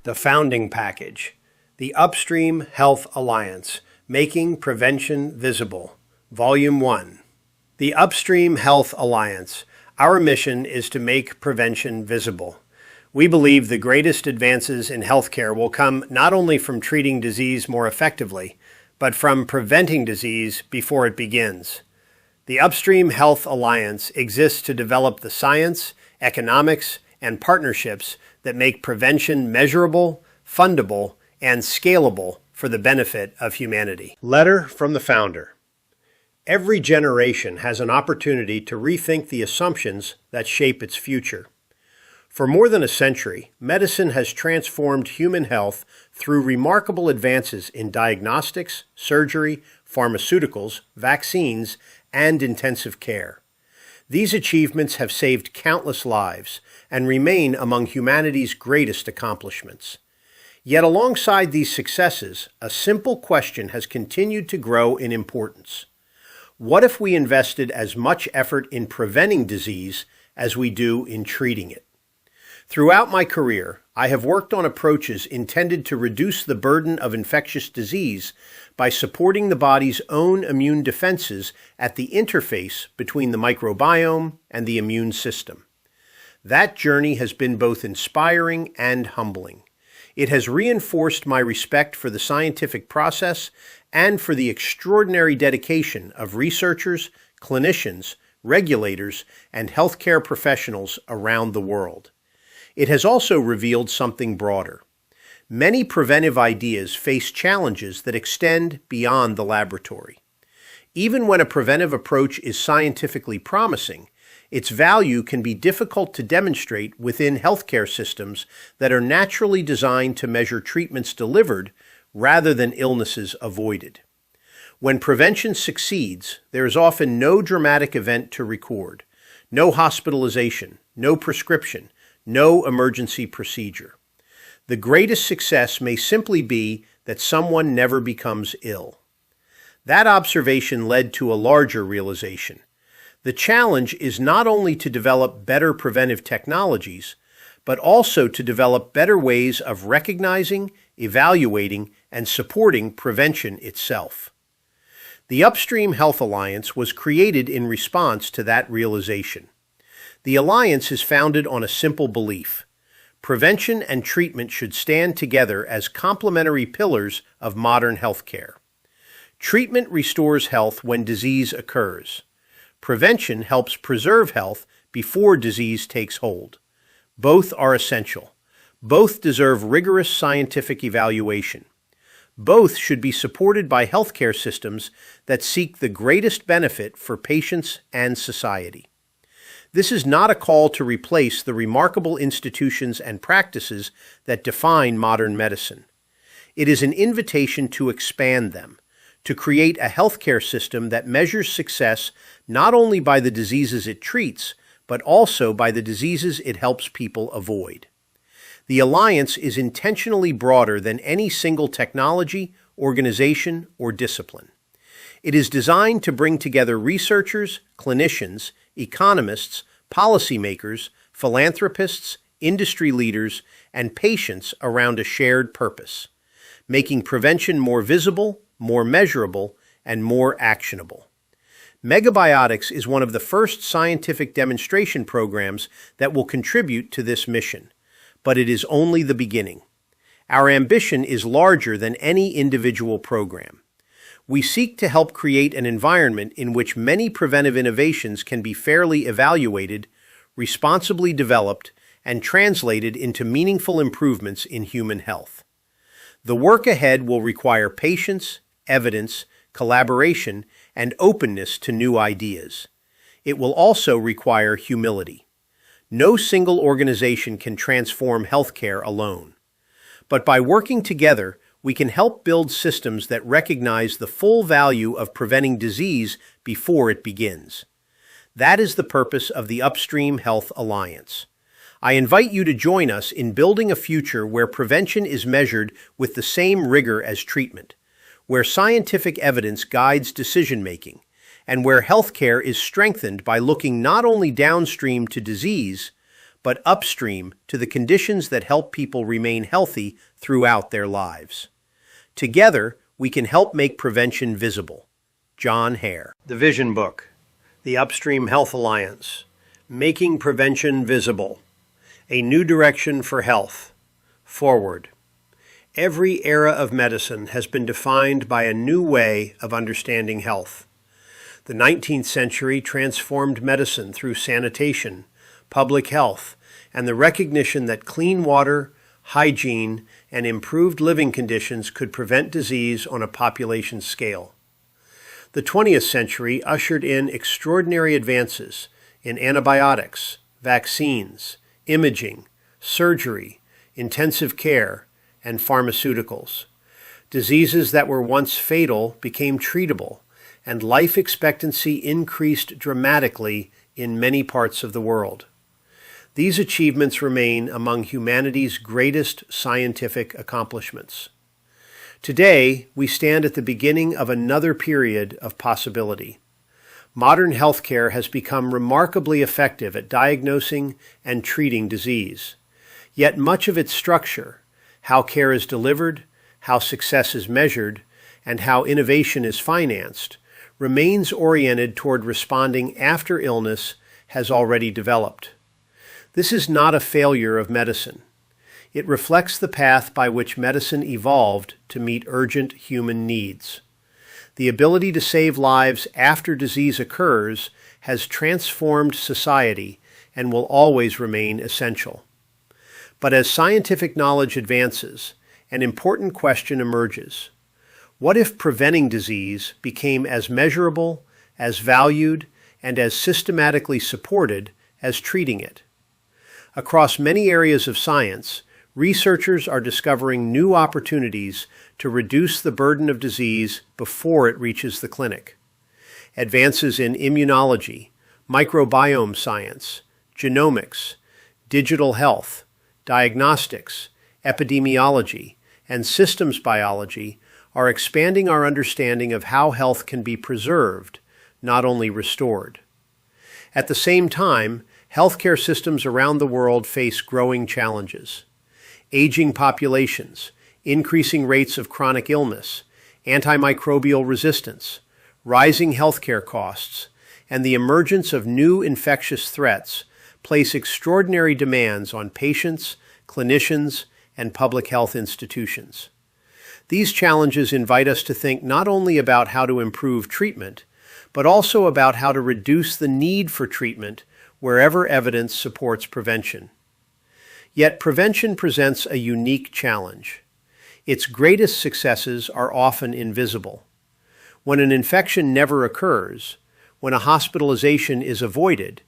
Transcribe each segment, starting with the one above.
The Founding Package, the Upstream Health Alliance, Making Prevention Visible, Volume 1. The Upstream Health Alliance. Our mission is to make prevention visible. We believe the greatest advances in healthcare will come not only from treating disease more effectively, but from preventing disease before it begins. The Upstream Health Alliance exists to develop the science, economics, and partnerships that make prevention measurable, fundable, and scalable for the benefit of humanity. Letter from the Founder. Every generation has an opportunity to rethink the assumptions that shape its future. For more than a century, medicine has transformed human health through remarkable advances in diagnostics, surgery, pharmaceuticals, vaccines, and intensive care. These achievements have saved countless lives and remain among humanity's greatest accomplishments. Yet alongside these successes, a simple question has continued to grow in importance. What if we invested as much effort in preventing disease as we do in treating it? Throughout my career, I have worked on approaches intended to reduce the burden of infectious disease by supporting the body's own immune defenses at the interface between the microbiome and the immune system. That journey has been both inspiring and humbling. It has reinforced my respect for the scientific process and for the extraordinary dedication of researchers, clinicians, regulators, and healthcare professionals around the world. It has also revealed something broader. Many preventive ideas face challenges that extend beyond the laboratory. Even when a preventive approach is scientifically promising, its value can be difficult to demonstrate within healthcare systems that are naturally designed to measure treatments delivered rather than illnesses avoided. When prevention succeeds, there is often no dramatic event to record, no hospitalization, no prescription, no emergency procedure. The greatest success may simply be that someone never becomes ill. That observation led to a larger realization. The challenge is not only to develop better preventive technologies, but also to develop better ways of recognizing, evaluating, and supporting prevention itself. The Upstream Health Alliance was created in response to that realization. The Alliance is founded on a simple belief. Prevention and treatment should stand together as complementary pillars of modern healthcare. Treatment restores health when disease occurs. Prevention helps preserve health before disease takes hold. Both are essential. Both deserve rigorous scientific evaluation. Both should be supported by healthcare systems that seek the greatest benefit for patients and society. This is not a call to replace the remarkable institutions and practices that define modern medicine. It is an invitation to expand them, to create a healthcare system that measures success not only by the diseases it treats, but also by the diseases it helps people avoid. The Alliance is intentionally broader than any single technology, organization, or discipline. It is designed to bring together researchers, clinicians, economists, policymakers, philanthropists, industry leaders, and patients around a shared purpose, making prevention more visible, more measurable, and more actionable. Megabiotics is one of the first scientific demonstration programs that will contribute to this mission, but it is only the beginning. Our ambition is larger than any individual program. We seek to help create an environment in which many preventive innovations can be fairly evaluated, responsibly developed, and translated into meaningful improvements in human health. The work ahead will require patience, evidence, collaboration, and openness to new ideas. It will also require humility. No single organization can transform healthcare alone. But by working together, we can help build systems that recognize the full value of preventing disease before it begins. That is the purpose of the Upstream Health Alliance. I invite you to join us in building a future where prevention is measured with the same rigor as treatment, where scientific evidence guides decision-making, and where healthcare is strengthened by looking not only downstream to disease, but upstream to the conditions that help people remain healthy throughout their lives. Together, we can help make prevention visible. John Hare. The Vision Book, The Upstream Health Alliance, Making Prevention Visible, A New Direction for Health. Forward. Every era of medicine has been defined by a new way of understanding health. The 19th century transformed medicine through sanitation, public health, and the recognition that clean water, hygiene, and improved living conditions could prevent disease on a population scale. The 20th century ushered in extraordinary advances in antibiotics, vaccines, imaging, surgery, intensive care, and pharmaceuticals. Diseases that were once fatal became treatable, and life expectancy increased dramatically in many parts of the world. These achievements remain among humanity's greatest scientific accomplishments. Today, we stand at the beginning of another period of possibility. Modern healthcare has become remarkably effective at diagnosing and treating disease. Yet much of its structure, how care is delivered, how success is measured, and how innovation is financed, remains oriented toward responding after illness has already developed. This is not a failure of medicine. It reflects the path by which medicine evolved to meet urgent human needs. The ability to save lives after disease occurs has transformed society and will always remain essential. But as scientific knowledge advances, an important question emerges. What if preventing disease became as measurable, as valued, and as systematically supported as treating it? Across many areas of science, researchers are discovering new opportunities to reduce the burden of disease before it reaches the clinic. Advances in immunology, microbiome science, genomics, digital health, diagnostics, epidemiology, and systems biology are expanding our understanding of how health can be preserved, not only restored. At the same time, healthcare systems around the world face growing challenges. Aging populations, increasing rates of chronic illness, antimicrobial resistance, rising healthcare costs, and the emergence of new infectious threats place extraordinary demands on patients, clinicians, and public health institutions. These challenges invite us to think not only about how to improve treatment, but also about how to reduce the need for treatment wherever evidence supports prevention. Yet prevention presents a unique challenge. Its greatest successes are often invisible. When an infection never occurs, when a hospitalization is avoided,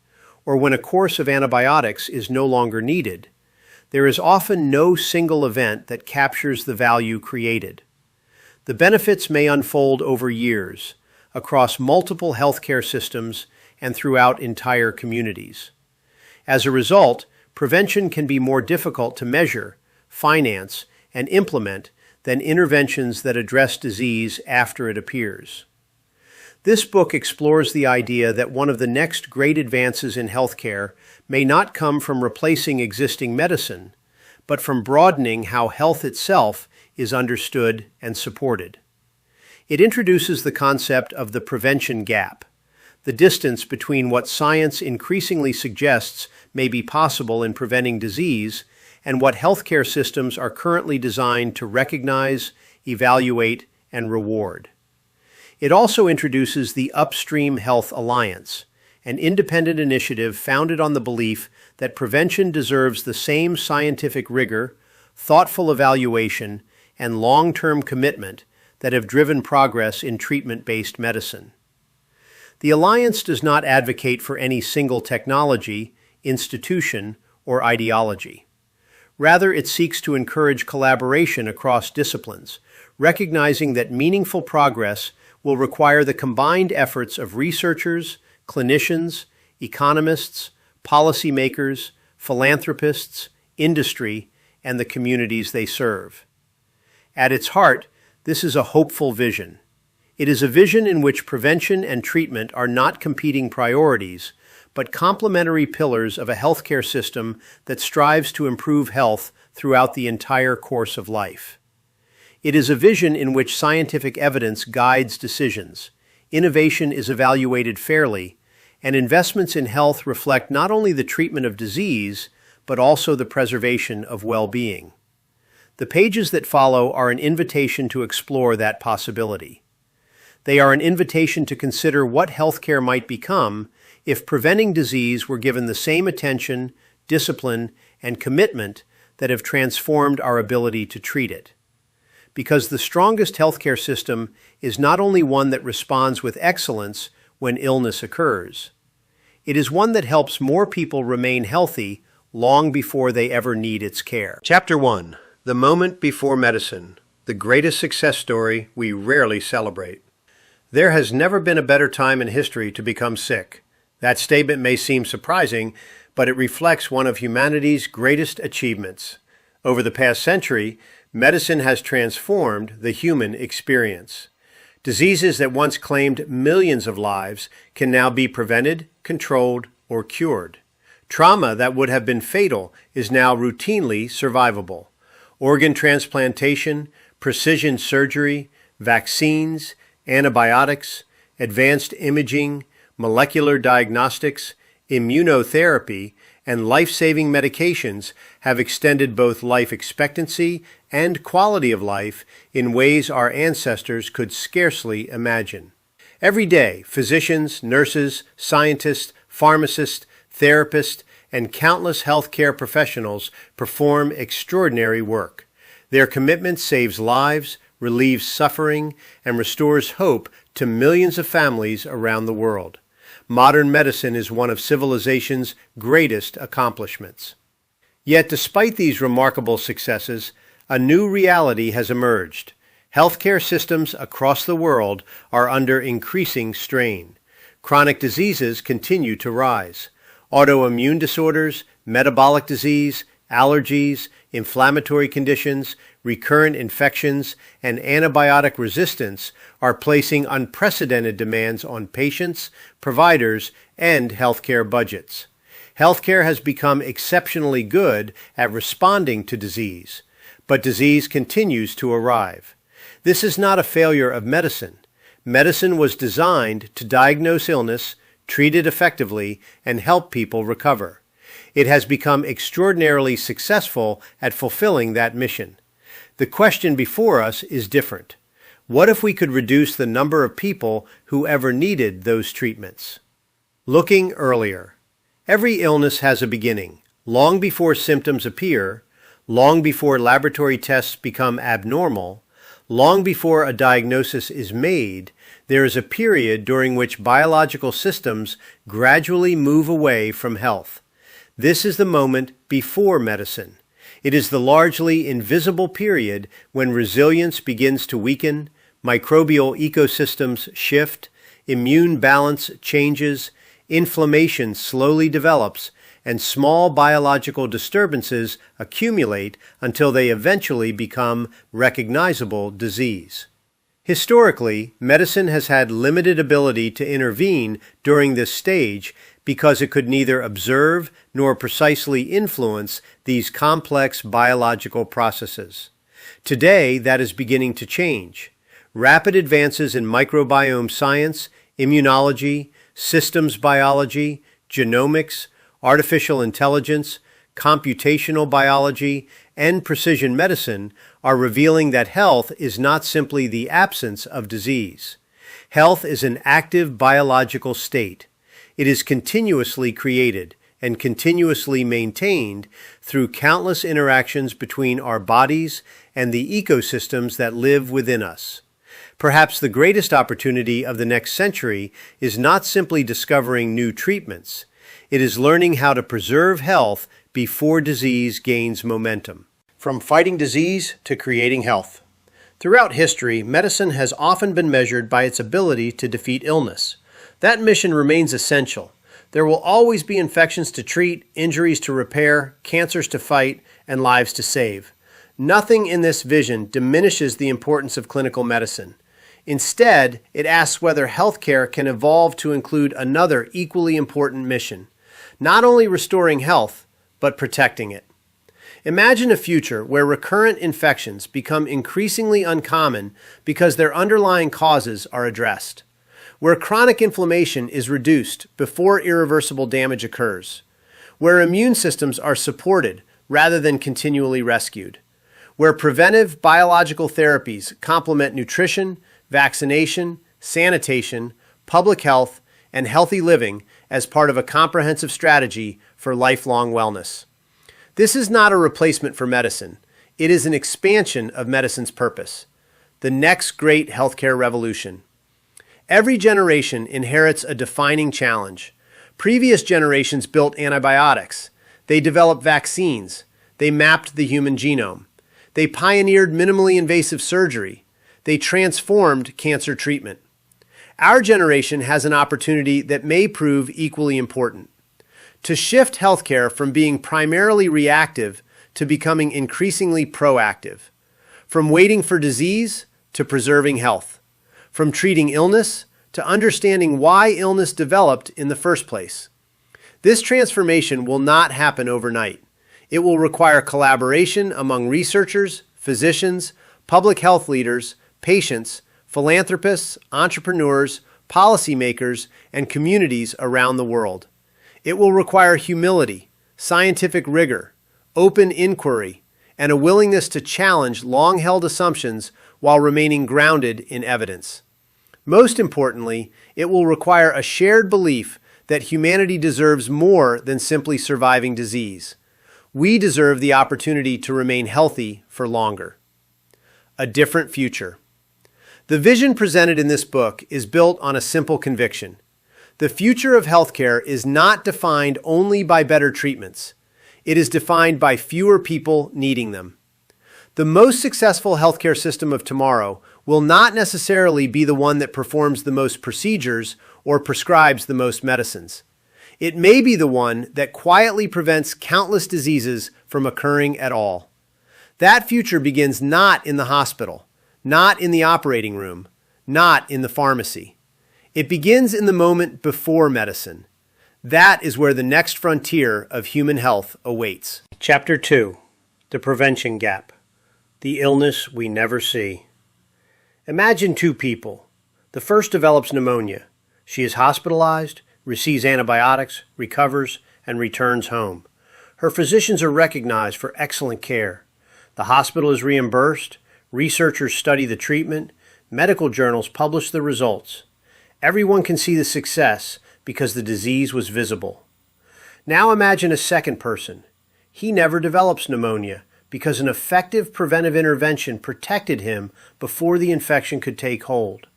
or when a course of antibiotics is no longer needed, there is often no single event that captures the value created. The benefits may unfold over years, across multiple healthcare systems and throughout entire communities. As a result, prevention can be more difficult to measure, finance, and implement than interventions that address disease after it appears. This book explores the idea that one of the next great advances in healthcare may not come from replacing existing medicine, but from broadening how health itself is understood and supported. It introduces the concept of the prevention gap, the distance between what science increasingly suggests may be possible in preventing disease and what healthcare systems are currently designed to recognize, evaluate, and reward. It also introduces the Upstream Health Alliance, an independent initiative founded on the belief that prevention deserves the same scientific rigor, thoughtful evaluation, and long-term commitment that have driven progress in treatment-based medicine. The Alliance does not advocate for any single technology, institution, or ideology. Rather, it seeks to encourage collaboration across disciplines, recognizing that meaningful progress will require the combined efforts of researchers, clinicians, economists, policymakers, philanthropists, industry, and the communities they serve. At its heart, this is a hopeful vision. It is a vision in which prevention and treatment are not competing priorities, but complementary pillars of a healthcare system that strives to improve health throughout the entire course of life. It is a vision in which scientific evidence guides decisions, innovation is evaluated fairly, and investments in health reflect not only the treatment of disease, but also the preservation of well-being. The pages that follow are an invitation to explore that possibility. They are an invitation to consider what healthcare might become if preventing disease were given the same attention, discipline, and commitment that have transformed our ability to treat it. Because the strongest healthcare system is not only one that responds with excellence when illness occurs, it is one that helps more people remain healthy long before they ever need its care. Chapter 1. The Moment Before Medicine, the greatest success story we rarely celebrate. There has never been a better time in history to become sick. That statement may seem surprising, but it reflects one of humanity's greatest achievements. Over the past century, medicine has transformed the human experience. Diseases that once claimed millions of lives can now be prevented, controlled, or cured. Trauma that would have been fatal is now routinely survivable. Organ transplantation, precision surgery, vaccines, antibiotics, advanced imaging, molecular diagnostics, immunotherapy, and life-saving medications have extended both life expectancy and quality of life in ways our ancestors could scarcely imagine. Every day, physicians, nurses, scientists, pharmacists, therapists, and countless healthcare professionals perform extraordinary work. Their commitment saves lives, relieves suffering, and restores hope to millions of families around the world. Modern medicine is one of civilization's greatest accomplishments. Yet despite these remarkable successes, a new reality has emerged. Healthcare systems across the world are under increasing strain. Chronic diseases continue to rise. Autoimmune disorders, metabolic disease, allergies, inflammatory conditions, recurrent infections, and antibiotic resistance are placing unprecedented demands on patients, providers, and healthcare budgets. Healthcare has become exceptionally good at responding to disease, but disease continues to arrive. This is not a failure of medicine. Medicine was designed to diagnose illness, treat it effectively, and help people recover. It has become extraordinarily successful at fulfilling that mission. The question before us is different. What if we could reduce the number of people who ever needed those treatments? Looking earlier. Every illness has a beginning, long before symptoms appear, long before laboratory tests become abnormal, long before a diagnosis is made. There is a period during which biological systems gradually move away from health. This is the moment before medicine. It is the largely invisible period when resilience begins to weaken, microbial ecosystems shift, immune balance changes, inflammation slowly develops, and small biological disturbances accumulate until they eventually become recognizable disease. Historically, medicine has had limited ability to intervene during this stage because it could neither observe nor precisely influence these complex biological processes. Today, that is beginning to change. Rapid advances in microbiome science, immunology, systems biology, genomics, artificial intelligence, computational biology, and precision medicine are revealing that health is not simply the absence of disease. Health is an active biological state. It is continuously created and continuously maintained through countless interactions between our bodies and the ecosystems that live within us. Perhaps the greatest opportunity of the next century is not simply discovering new treatments. It is learning how to preserve health before disease gains momentum. From fighting disease to creating health. Throughout history, medicine has often been measured by its ability to defeat illness. That mission remains essential. There will always be infections to treat, injuries to repair, cancers to fight, and lives to save. Nothing in this vision diminishes the importance of clinical medicine. Instead, it asks whether healthcare can evolve to include another equally important mission, not only restoring health, but protecting it. Imagine a future where recurrent infections become increasingly uncommon because their underlying causes are addressed, where chronic inflammation is reduced before irreversible damage occurs, where immune systems are supported rather than continually rescued, where preventive biological therapies complement nutrition, vaccination, sanitation, public health, and healthy living as part of a comprehensive strategy for lifelong wellness. This is not a replacement for medicine. It is an expansion of medicine's purpose, the next great healthcare revolution. Every generation inherits a defining challenge. Previous generations built antibiotics. They developed vaccines. They mapped the human genome. They pioneered minimally invasive surgery. They transformed cancer treatment. Our generation has an opportunity that may prove equally important: to shift healthcare from being primarily reactive to becoming increasingly proactive, from waiting for disease to preserving health, from treating illness to understanding why illness developed in the first place. This transformation will not happen overnight. It will require collaboration among researchers, physicians, public health leaders, patients, philanthropists, entrepreneurs, policymakers, and communities around the world. It will require humility, scientific rigor, open inquiry, and a willingness to challenge long-held assumptions while remaining grounded in evidence. Most importantly, it will require a shared belief that humanity deserves more than simply surviving disease. We deserve the opportunity to remain healthy for longer. A different future. The vision presented in this book is built on a simple conviction. The future of healthcare is not defined only by better treatments. It is defined by fewer people needing them. The most successful healthcare system of tomorrow will not necessarily be the one that performs the most procedures or prescribes the most medicines. It may be the one that quietly prevents countless diseases from occurring at all. That future begins not in the hospital, not in the operating room, not in the pharmacy. It begins in the moment before medicine. That is where the next frontier of human health awaits. Chapter 2. The Prevention Gap. The illness we never see. Imagine two people. The first develops pneumonia. She is hospitalized, receives antibiotics, recovers, and returns home. Her physicians are recognized for excellent care. The hospital is reimbursed, researchers study the treatment, medical journals publish the results. Everyone can see the success because the disease was visible. Now imagine a second person. He never develops pneumonia because an effective preventive intervention protected him before the infection could take hold.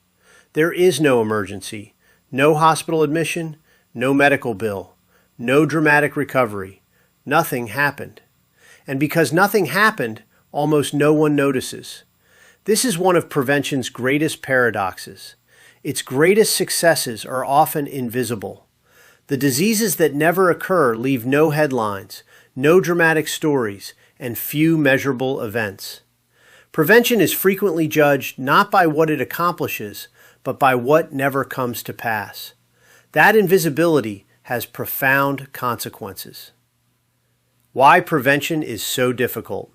There is no emergency, no hospital admission, no medical bill, no dramatic recovery. Nothing happened. And because nothing happened, almost no one notices. This is one of prevention's greatest paradoxes. Its greatest successes are often invisible. The diseases that never occur leave no headlines, no dramatic stories, and few measurable events. Prevention is frequently judged not by what it accomplishes, but by what never comes to pass. That invisibility has profound consequences. Why prevention is so difficult.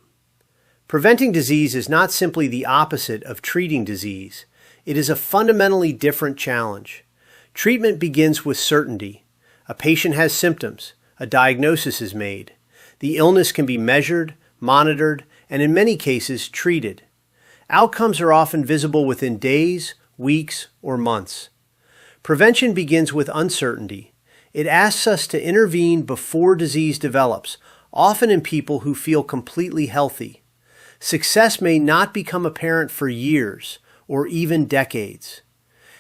Preventing disease is not simply the opposite of treating disease. It is a fundamentally different challenge. Treatment begins with certainty. A patient has symptoms. A diagnosis is made. The illness can be measured, monitored, and in many cases treated. Outcomes are often visible within days, weeks, or months. Prevention begins with uncertainty. It asks us to intervene before disease develops, often in people who feel completely healthy. Success may not become apparent for years or even decades.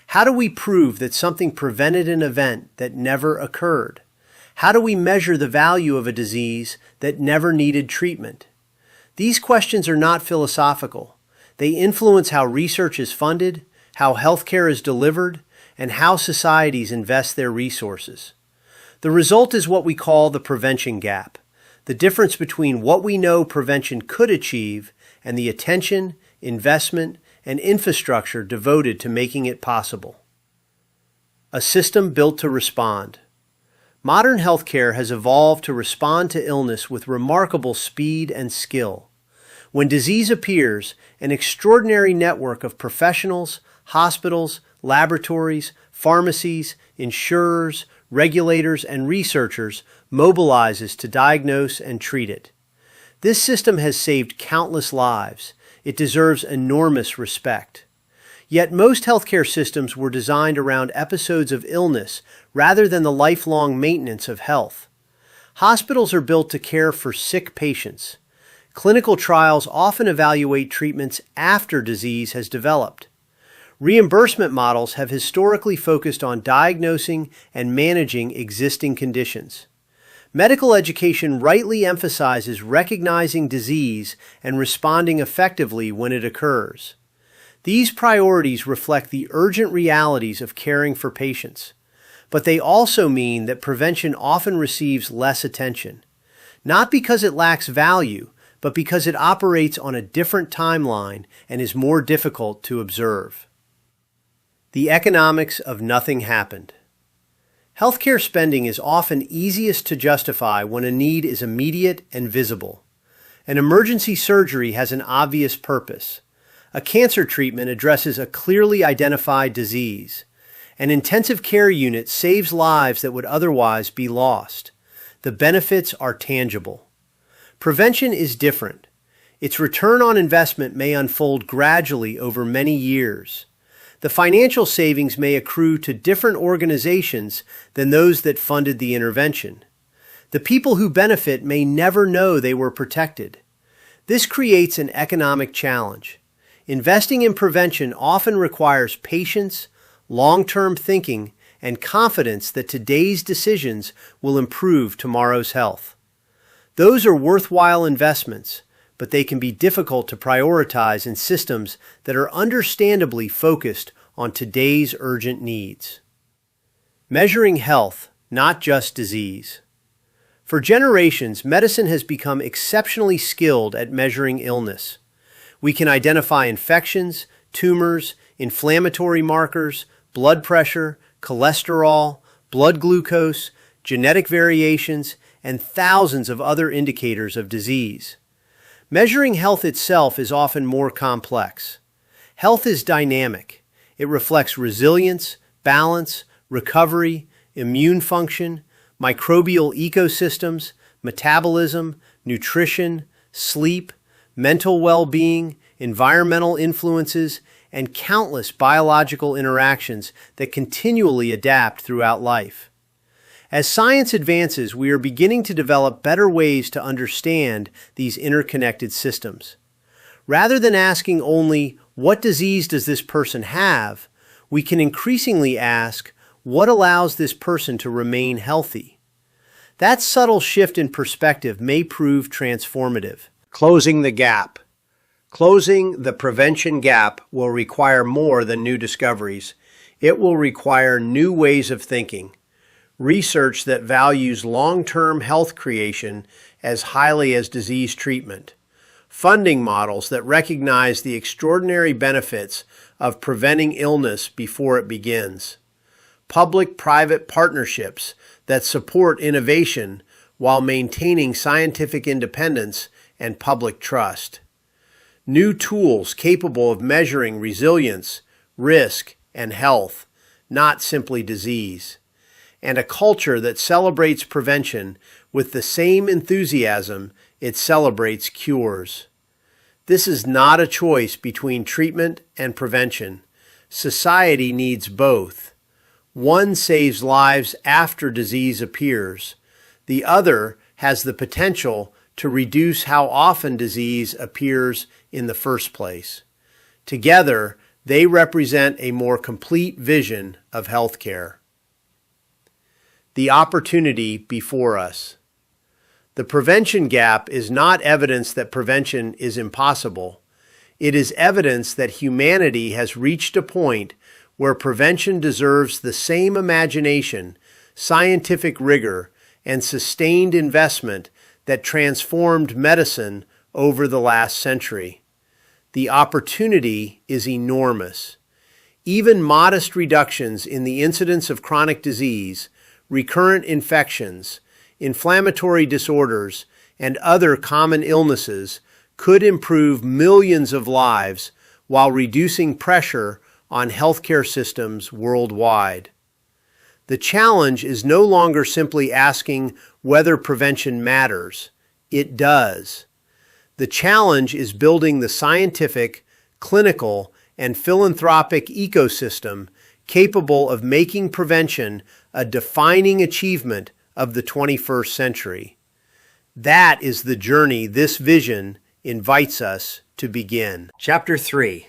How do we prove that something prevented an event that never occurred? How do we measure the value of a disease that never needed treatment? These questions are not philosophical. They influence how research is funded, how healthcare is delivered, and how societies invest their resources. The result is what we call the prevention gap, the difference between what we know prevention could achieve and the attention, investment, and infrastructure devoted to making it possible. A system built to respond. Modern healthcare has evolved to respond to illness with remarkable speed and skill. When disease appears, an extraordinary network of professionals, hospitals, laboratories, pharmacies, insurers, regulators, and researchers mobilizes to diagnose and treat it. This system has saved countless lives. It deserves enormous respect. Yet most healthcare systems were designed around episodes of illness rather than the lifelong maintenance of health. Hospitals are built to care for sick patients. Clinical trials often evaluate treatments after disease has developed. Reimbursement models have historically focused on diagnosing and managing existing conditions. Medical education rightly emphasizes recognizing disease and responding effectively when it occurs. These priorities reflect the urgent realities of caring for patients, but they also mean that prevention often receives less attention, not because it lacks value, but because it operates on a different timeline and is more difficult to observe. The economics of nothing happened. Healthcare spending is often easiest to justify when a need is immediate and visible. An emergency surgery has an obvious purpose. A cancer treatment addresses a clearly identified disease. An intensive care unit saves lives that would otherwise be lost. The benefits are tangible. Prevention is different. Its return on investment may unfold gradually over many years. The financial savings may accrue to different organizations than those that funded the intervention. The people who benefit may never know they were protected. This creates an economic challenge. Investing in prevention often requires patience, long-term thinking, and confidence that today's decisions will improve tomorrow's health. Those are worthwhile investments, but they can be difficult to prioritize in systems that are understandably focused on today's urgent needs. Measuring health, not just disease. For generations, medicine has become exceptionally skilled at measuring illness. We can identify infections, tumors, inflammatory markers, blood pressure, cholesterol, blood glucose, genetic variations, and thousands of other indicators of disease. Measuring health itself is often more complex. Health is dynamic. It reflects resilience, balance, recovery, immune function, microbial ecosystems, metabolism, nutrition, sleep, mental well-being, environmental influences, and countless biological interactions that continually adapt throughout life. As science advances, we are beginning to develop better ways to understand these interconnected systems. Rather than asking only, what disease does this person have, we can increasingly ask, what allows this person to remain healthy? That subtle shift in perspective may prove transformative. Closing the gap. Closing the prevention gap will require more than new discoveries. It will require new ways of thinking, research that values long-term health creation as highly as disease treatment, funding models that recognize the extraordinary benefits of preventing illness before it begins, public-private partnerships that support innovation while maintaining scientific independence and public trust, new tools capable of measuring resilience, risk, and health, not simply disease, and a culture that celebrates prevention with the same enthusiasm it celebrates cures. This is not a choice between treatment and prevention. Society needs both. One saves lives after disease appears. The other has the potential to reduce how often disease appears in the first place. Together, they represent a more complete vision of healthcare. The opportunity before us. The prevention gap is not evidence that prevention is impossible. It is evidence that humanity has reached a point where prevention deserves the same imagination, scientific rigor, and sustained investment that transformed medicine over the last century. The opportunity is enormous. Even modest reductions in the incidence of chronic disease, recurrent infections, inflammatory disorders, and other common illnesses could improve millions of lives while reducing pressure on healthcare systems worldwide. The challenge is no longer simply asking whether prevention matters. It does. The challenge is building the scientific, clinical, and philanthropic ecosystem capable of making prevention a defining achievement of the 21st century. That is the journey this vision invites us to begin. Chapter 3: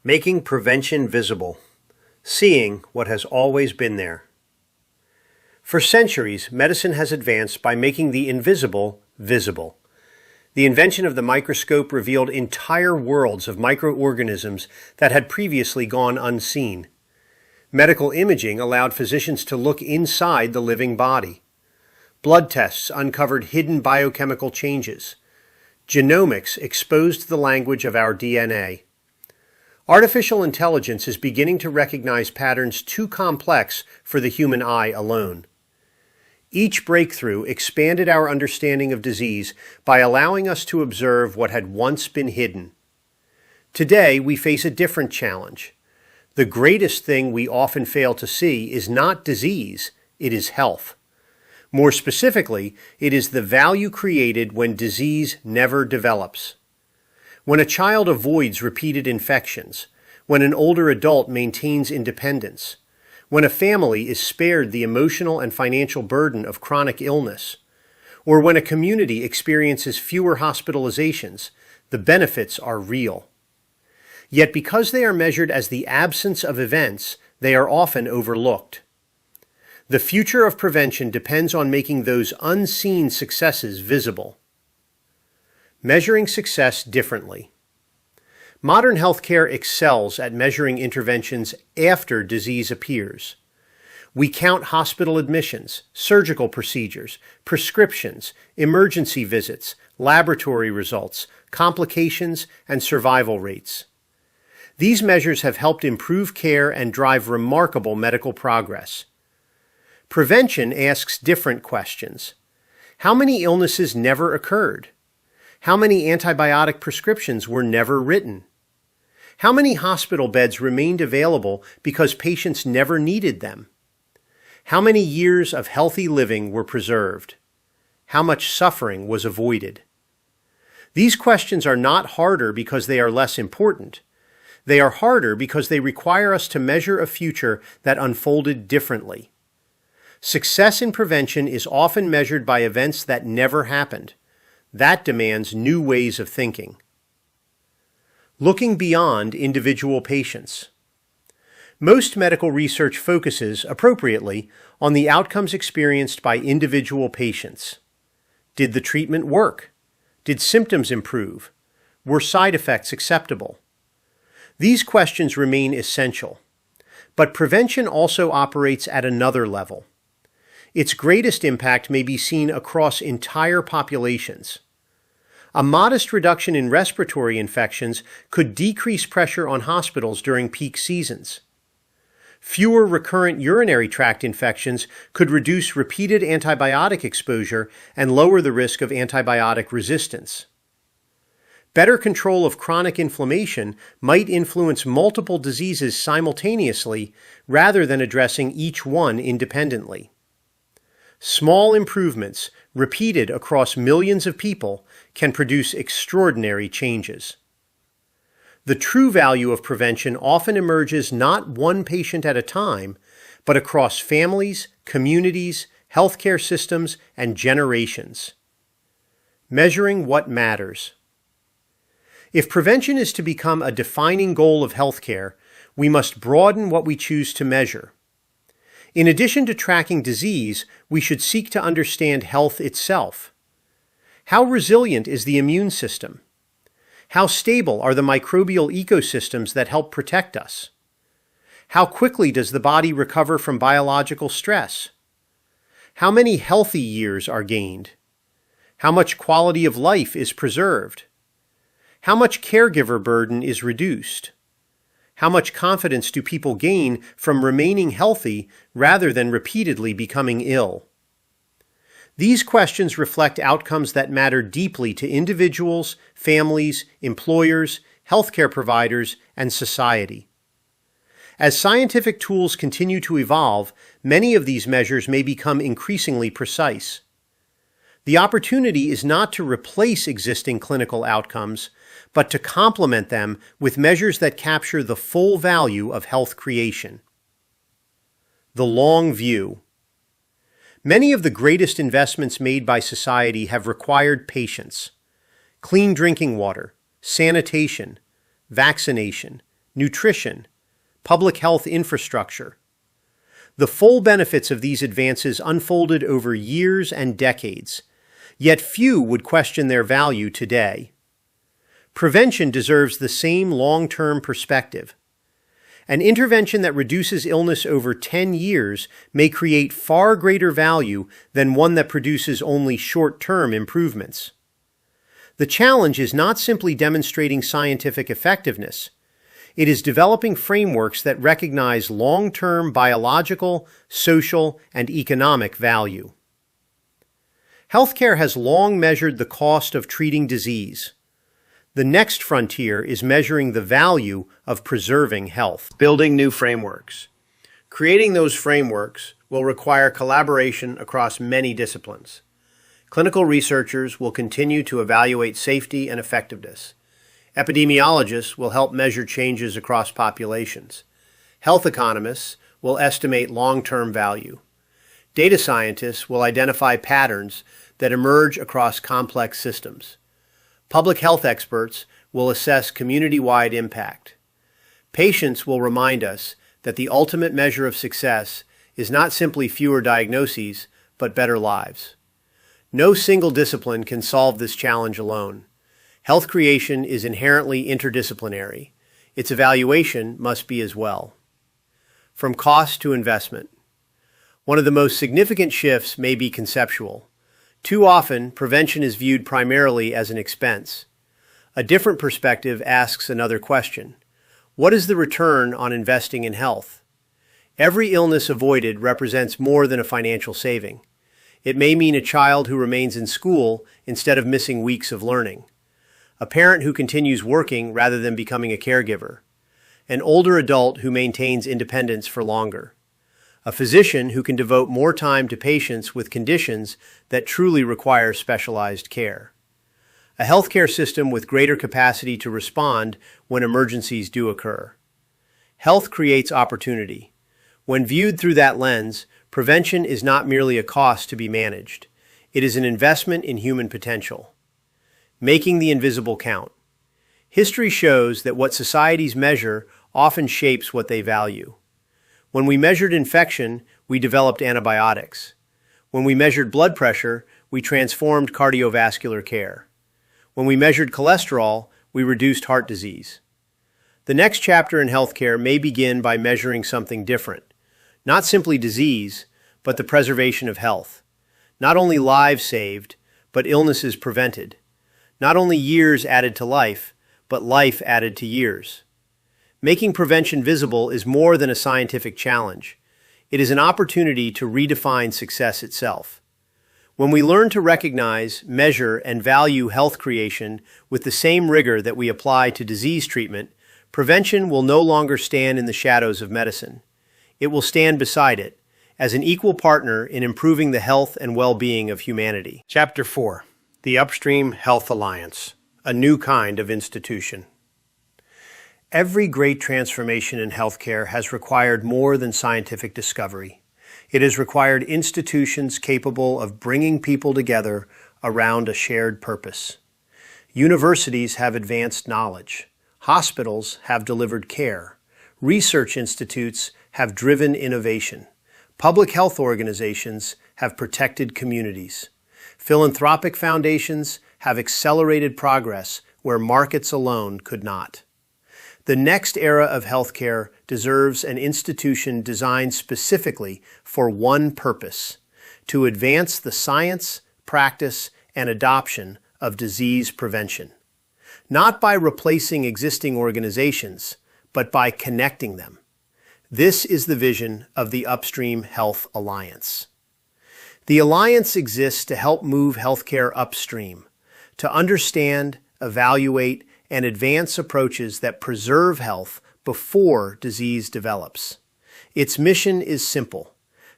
Making Prevention Visible. Seeing what has always been there. For centuries, medicine has advanced by making the invisible visible. The invention of the microscope revealed entire worlds of microorganisms that had previously gone unseen. Medical imaging allowed physicians to look inside the living body. Blood tests uncovered hidden biochemical changes. Genomics exposed the language of our DNA. Artificial intelligence is beginning to recognize patterns too complex for the human eye alone. Each breakthrough expanded our understanding of disease by allowing us to observe what had once been hidden. Today, we face a different challenge. The greatest thing we often fail to see is not disease, it is health. More specifically, it is the value created when disease never develops. When a child avoids repeated infections, when an older adult maintains independence, when a family is spared the emotional and financial burden of chronic illness, or when a community experiences fewer hospitalizations, the benefits are real. Yet because they are measured as the absence of events, they are often overlooked. The future of prevention depends on making those unseen successes visible. Measuring success differently. Modern healthcare excels at measuring interventions after disease appears. We count hospital admissions, surgical procedures, prescriptions, emergency visits, laboratory results, complications, and survival rates. These measures have helped improve care and drive remarkable medical progress. Prevention asks different questions. How many illnesses never occurred? How many antibiotic prescriptions were never written? How many hospital beds remained available because patients never needed them? How many years of healthy living were preserved? How much suffering was avoided? These questions are not harder because they are less important. They are harder because they require us to measure a future that unfolded differently. Success in prevention is often measured by events that never happened. That demands new ways of thinking. Looking beyond individual patients. Most medical research focuses, appropriately, on the outcomes experienced by individual patients. Did the treatment work? Did symptoms improve? Were side effects acceptable? These questions remain essential. But prevention also operates at another level. Its greatest impact may be seen across entire populations. A modest reduction in respiratory infections could decrease pressure on hospitals during peak seasons. Fewer recurrent urinary tract infections could reduce repeated antibiotic exposure and lower the risk of antibiotic resistance. Better control of chronic inflammation might influence multiple diseases simultaneously rather than addressing each one independently. Small improvements, repeated across millions of people, can produce extraordinary changes. The true value of prevention often emerges not one patient at a time, but across families, communities, healthcare systems, and generations. Measuring what matters. If prevention is to become a defining goal of healthcare, we must broaden what we choose to measure. In addition to tracking disease, we should seek to understand health itself. How resilient is the immune system? How stable are the microbial ecosystems that help protect us? How quickly does the body recover from biological stress? How many healthy years are gained? How much quality of life is preserved? How much caregiver burden is reduced? How much confidence do people gain from remaining healthy rather than repeatedly becoming ill? These questions reflect outcomes that matter deeply to individuals, families, employers, healthcare providers, and society. As scientific tools continue to evolve, many of these measures may become increasingly precise. The opportunity is not to replace existing clinical outcomes, but to complement them with measures that capture the full value of health creation. The long view. Many of the greatest investments made by society have required patience. Clean drinking water, sanitation, vaccination, nutrition, public health infrastructure. The full benefits of these advances unfolded over years and decades, yet few would question their value today. Prevention deserves the same long-term perspective. An intervention that reduces illness over 10 years may create far greater value than one that produces only short-term improvements. The challenge is not simply demonstrating scientific effectiveness. It is developing frameworks that recognize long-term biological, social, and economic value. Healthcare has long measured the cost of treating disease. The next frontier is measuring the value of preserving health. Building new frameworks. Creating those frameworks will require collaboration across many disciplines. Clinical researchers will continue to evaluate safety and effectiveness. Epidemiologists will help measure changes across populations. Health economists will estimate long-term value. Data scientists will identify patterns that emerge across complex systems. Public health experts will assess community-wide impact. Patients will remind us that the ultimate measure of success is not simply fewer diagnoses, but better lives. No single discipline can solve this challenge alone. Health creation is inherently interdisciplinary. Its evaluation must be as well. From cost to investment. One of the most significant shifts may be conceptual. Too often, prevention is viewed primarily as an expense. A different perspective asks another question. What is the return on investing in health? Every illness avoided represents more than a financial saving. It may mean a child who remains in school instead of missing weeks of learning. A parent who continues working rather than becoming a caregiver. An older adult who maintains independence for longer. A physician who can devote more time to patients with conditions that truly require specialized care. A healthcare system with greater capacity to respond when emergencies do occur. Health creates opportunity. When viewed through that lens, prevention is not merely a cost to be managed. It is an investment in human potential. Making the invisible count. History shows that what societies measure often shapes what they value. When we measured infection, we developed antibiotics. When we measured blood pressure, we transformed cardiovascular care. When we measured cholesterol, we reduced heart disease. The next chapter in healthcare may begin by measuring something different. Not simply disease, but the preservation of health. Not only lives saved, but illnesses prevented. Not only years added to life, but life added to years. Making prevention visible is more than a scientific challenge. It is an opportunity to redefine success itself. When we learn to recognize, measure, and value health creation with the same rigor that we apply to disease treatment, prevention will no longer stand in the shadows of medicine. It will stand beside it, as an equal partner in improving the health and well-being of humanity. Chapter 4. The Upstream Health Alliance, a new kind of institution. Every great transformation in healthcare has required more than scientific discovery. It has required institutions capable of bringing people together around a shared purpose. Universities have advanced knowledge. Hospitals have delivered care. Research institutes have driven innovation. Public health organizations have protected communities. Philanthropic foundations have accelerated progress where markets alone could not. The next era of healthcare deserves an institution designed specifically for one purpose: to advance the science, practice, and adoption of disease prevention. not by replacing existing organizations, but by connecting them. This is the vision of the Upstream Health Alliance. The Alliance exists to help move healthcare upstream, to understand, evaluate, and advance approaches that preserve health before disease develops. Its mission is simple: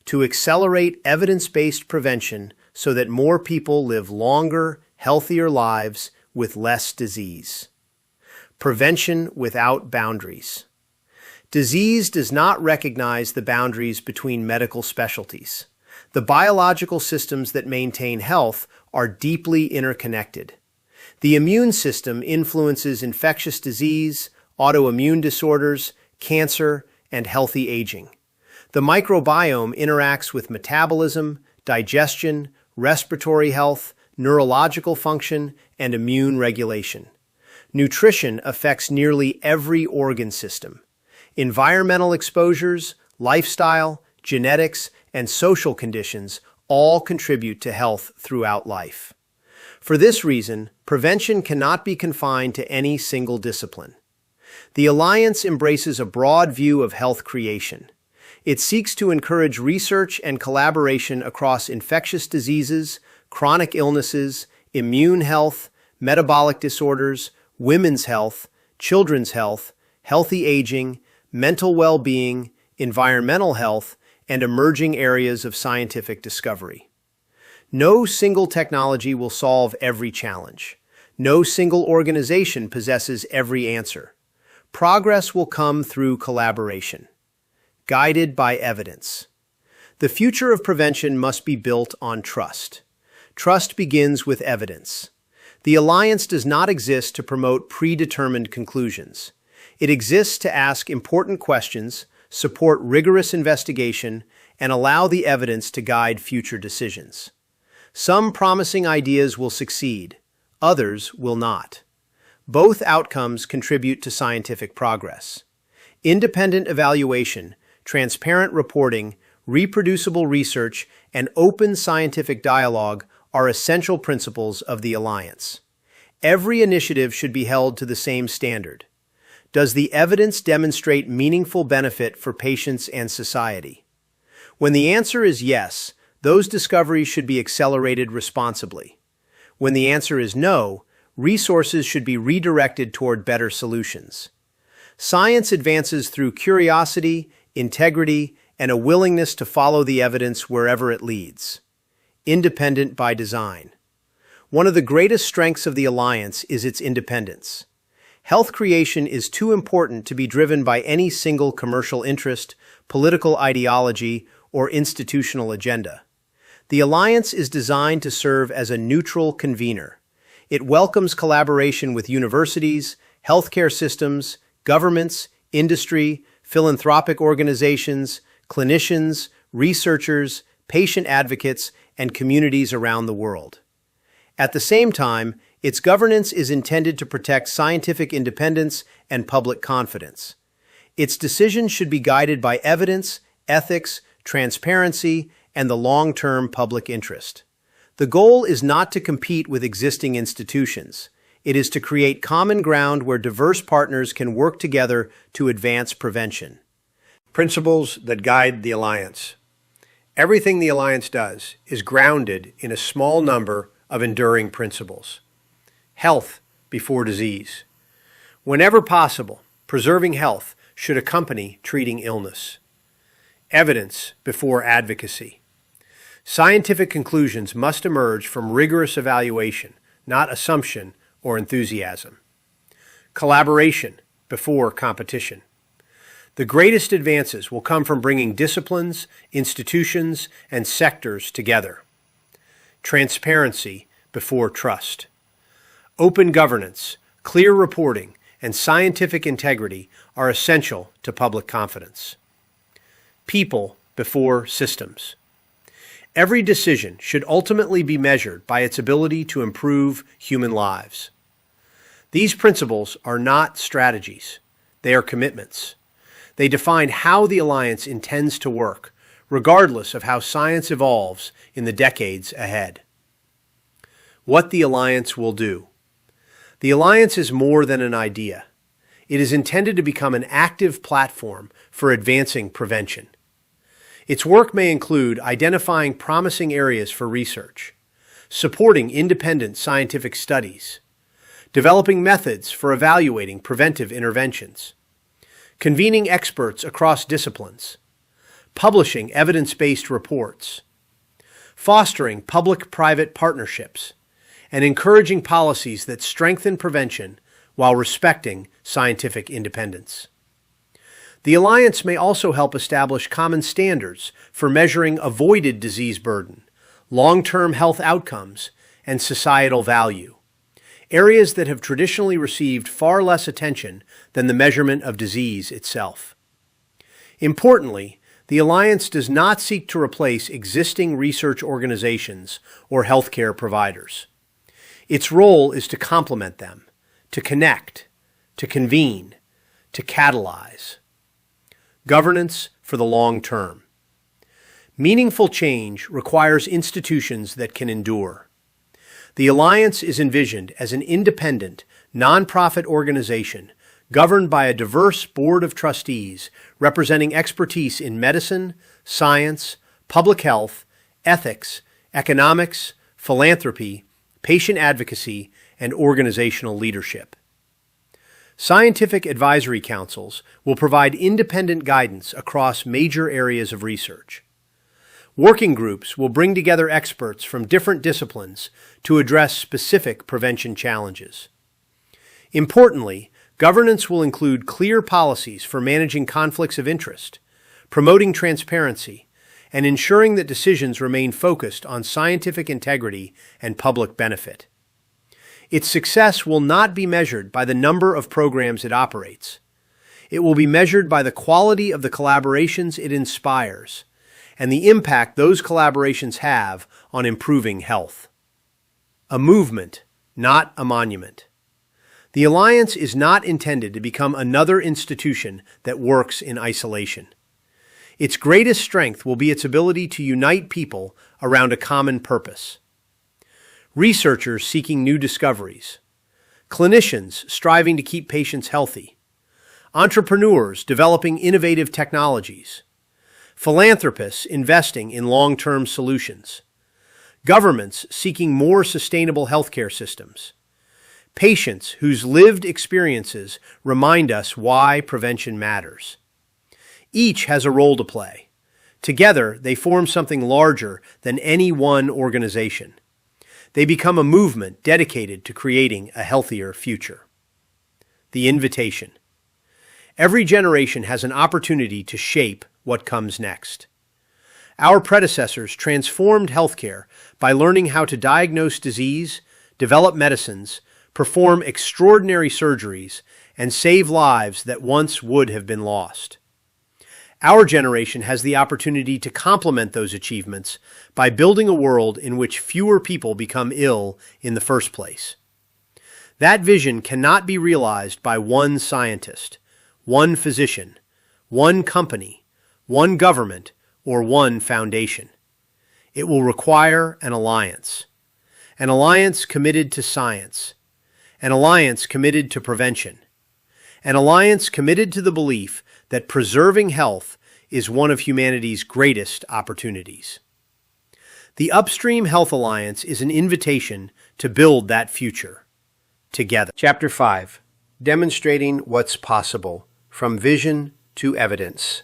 to accelerate evidence-based prevention so that more people live longer, healthier lives with less disease. Prevention without boundaries. Disease does not recognize the boundaries between medical specialties. The biological systems that maintain health are deeply interconnected. The immune system influences infectious disease, autoimmune disorders, cancer, and healthy aging. The microbiome interacts with metabolism, digestion, respiratory health, neurological function, and immune regulation. Nutrition affects nearly every organ system. Environmental exposures, lifestyle, genetics, and social conditions all contribute to health throughout life. For this reason, prevention cannot be confined to any single discipline. The Alliance embraces a broad view of health creation. It seeks to encourage research and collaboration across infectious diseases, chronic illnesses, immune health, metabolic disorders, women's health, children's health, healthy aging, mental well-being, environmental health, and emerging areas of scientific discovery. No single technology will solve every challenge. No single organization possesses every answer. Progress will come through collaboration, guided by evidence. The future of prevention must be built on trust. Trust begins with evidence. The Alliance does not exist to promote predetermined conclusions. It exists to ask important questions, support rigorous investigation, and allow the evidence to guide future decisions. Some promising ideas will succeed, others will not. Both outcomes contribute to scientific progress. Independent evaluation, transparent reporting, reproducible research, and open scientific dialogue are essential principles of the Alliance. Every initiative should be held to the same standard. Does the evidence demonstrate meaningful benefit for patients and society? When the answer is yes, those discoveries should be accelerated responsibly. When the answer is no, resources should be redirected toward better solutions. Science advances through curiosity, integrity, and a willingness to follow the evidence wherever it leads. Independent by design. One of the greatest strengths of the Alliance is its independence. Health creation is too important to be driven by any single commercial interest, political ideology, or institutional agenda. The Alliance is designed to serve as a neutral convener. It welcomes collaboration with universities, healthcare systems, governments, industry, philanthropic organizations, clinicians, researchers, patient advocates, and communities around the world. At the same time, its governance is intended to protect scientific independence and public confidence. Its decisions should be guided by evidence, ethics, transparency, and the long-term public interest. The goal is not to compete with existing institutions. It is to create common ground where diverse partners can work together to advance prevention. Principles that guide the Alliance. Everything the Alliance does is grounded in a small number of enduring principles. Health before disease. Whenever possible, preserving health should accompany treating illness. Evidence before advocacy. Scientific conclusions must emerge from rigorous evaluation, not assumption or enthusiasm. Collaboration before competition. The greatest advances will come from bringing disciplines, institutions, and sectors together. Transparency before trust. Open governance, clear reporting, and scientific integrity are essential to public confidence. People before systems. Every decision should ultimately be measured by its ability to improve human lives. These principles are not strategies. They are commitments. They define how the Alliance intends to work, regardless of how science evolves in the decades ahead. What the Alliance will do. The Alliance is more than an idea. It is intended to become an active platform for advancing prevention. Its work may include identifying promising areas for research, supporting independent scientific studies, developing methods for evaluating preventive interventions, convening experts across disciplines, publishing evidence-based reports, fostering public-private partnerships, and encouraging policies that strengthen prevention while respecting scientific independence. The Alliance may also help establish common standards for measuring avoided disease burden, long-term health outcomes, and societal value, areas that have traditionally received far less attention than the measurement of disease itself. Importantly, the Alliance does not seek to replace existing research organizations or healthcare providers. Its role is to complement them, to connect, to convene, to catalyze. Governance for the long term. Meaningful change requires institutions that can endure. The Alliance is envisioned as an independent, nonprofit organization governed by a diverse board of trustees representing expertise in medicine, science, public health, ethics, economics, philanthropy, patient advocacy, and organizational leadership. Scientific advisory councils will provide independent guidance across major areas of research. Working groups will bring together experts from different disciplines to address specific prevention challenges. Importantly, governance will include clear policies for managing conflicts of interest, promoting transparency, and ensuring that decisions remain focused on scientific integrity and public benefit. Its success will not be measured by the number of programs it operates. It will be measured by the quality of the collaborations it inspires and the impact those collaborations have on improving health. A movement, not a monument. The Alliance is not intended to become another institution that works in isolation. Its greatest strength will be its ability to unite people around a common purpose. Researchers seeking new discoveries, clinicians striving to keep patients healthy, entrepreneurs developing innovative technologies, philanthropists investing in long-term solutions, governments seeking more sustainable healthcare systems, patients whose lived experiences remind us why prevention matters. Each has a role to play. Together, they form something larger than any one organization. They become a movement dedicated to creating a healthier future. The invitation. Every generation has an opportunity to shape what comes next. Our predecessors transformed healthcare by learning how to diagnose disease, develop medicines, perform extraordinary surgeries, and save lives that once would have been lost. Our generation has the opportunity to complement those achievements by building a world in which fewer people become ill in the first place. That vision cannot be realized by one scientist, one physician, one company, one government, or one foundation. It will require an alliance committed to science, an alliance committed to prevention, an alliance committed to the belief that preserving health is one of humanity's greatest opportunities. The Upstream Health Alliance is an invitation to build that future together. Chapter 5. Demonstrating What's Possible, From Vision to Evidence.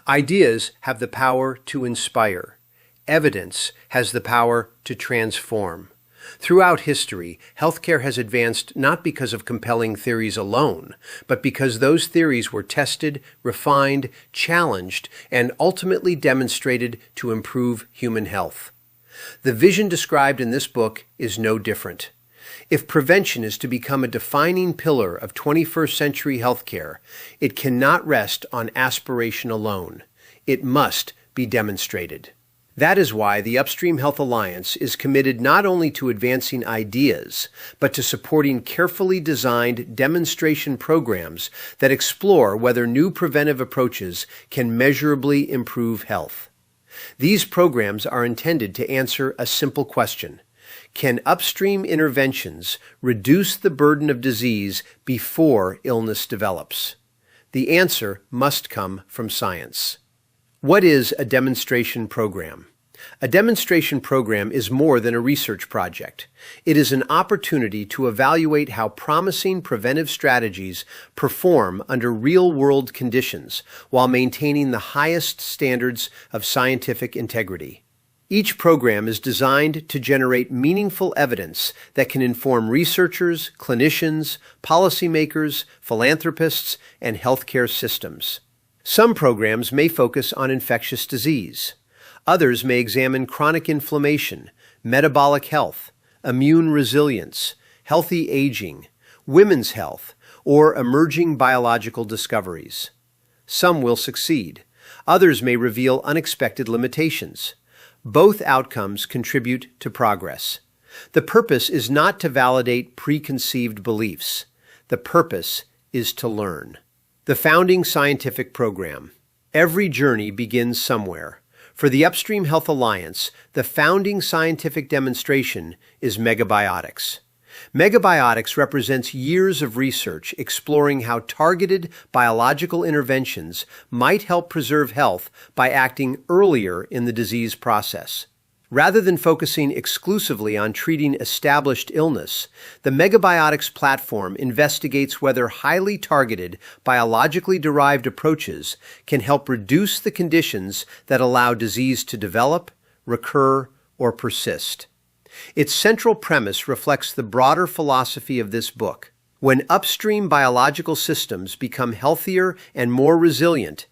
Ideas have the power to inspire. Evidence has the power to transform. Throughout history, healthcare has advanced not because of compelling theories alone, but because those theories were tested, refined, challenged, and ultimately demonstrated to improve human health. The vision described in this book is no different. If prevention is to become a defining pillar of 21st century healthcare, it cannot rest on aspiration alone. It must be demonstrated. That is why the Upstream Health Alliance is committed not only to advancing ideas, but to supporting carefully designed demonstration programs that explore whether new preventive approaches can measurably improve health. These programs are intended to answer a simple question: Can upstream interventions reduce the burden of disease before illness develops? The answer must come from science. What is a demonstration program? A demonstration program is more than a research project. It is an opportunity to evaluate how promising preventive strategies perform under real-world conditions while maintaining the highest standards of scientific integrity. Each program is designed to generate meaningful evidence that can inform researchers, clinicians, policymakers, philanthropists, and healthcare systems. Some programs may focus on infectious disease. Others may examine chronic inflammation, metabolic health, immune resilience, healthy aging, women's health, or emerging biological discoveries. Some will succeed. Others may reveal unexpected limitations. Both outcomes contribute to progress. The purpose is not to validate preconceived beliefs. The purpose is to learn. The Founding Scientific Program. Every journey begins somewhere. For the Upstream Health Alliance, the founding scientific demonstration is Megabiotics. Megabiotics represents years of research exploring how targeted biological interventions might help preserve health by acting earlier in the disease process. Rather than focusing exclusively on treating established illness, the Megabiotics platform investigates whether highly targeted, biologically derived approaches can help reduce the conditions that allow disease to develop, recur, or persist. Its central premise reflects the broader philosophy of this book. When upstream biological systems become healthier and more resilient,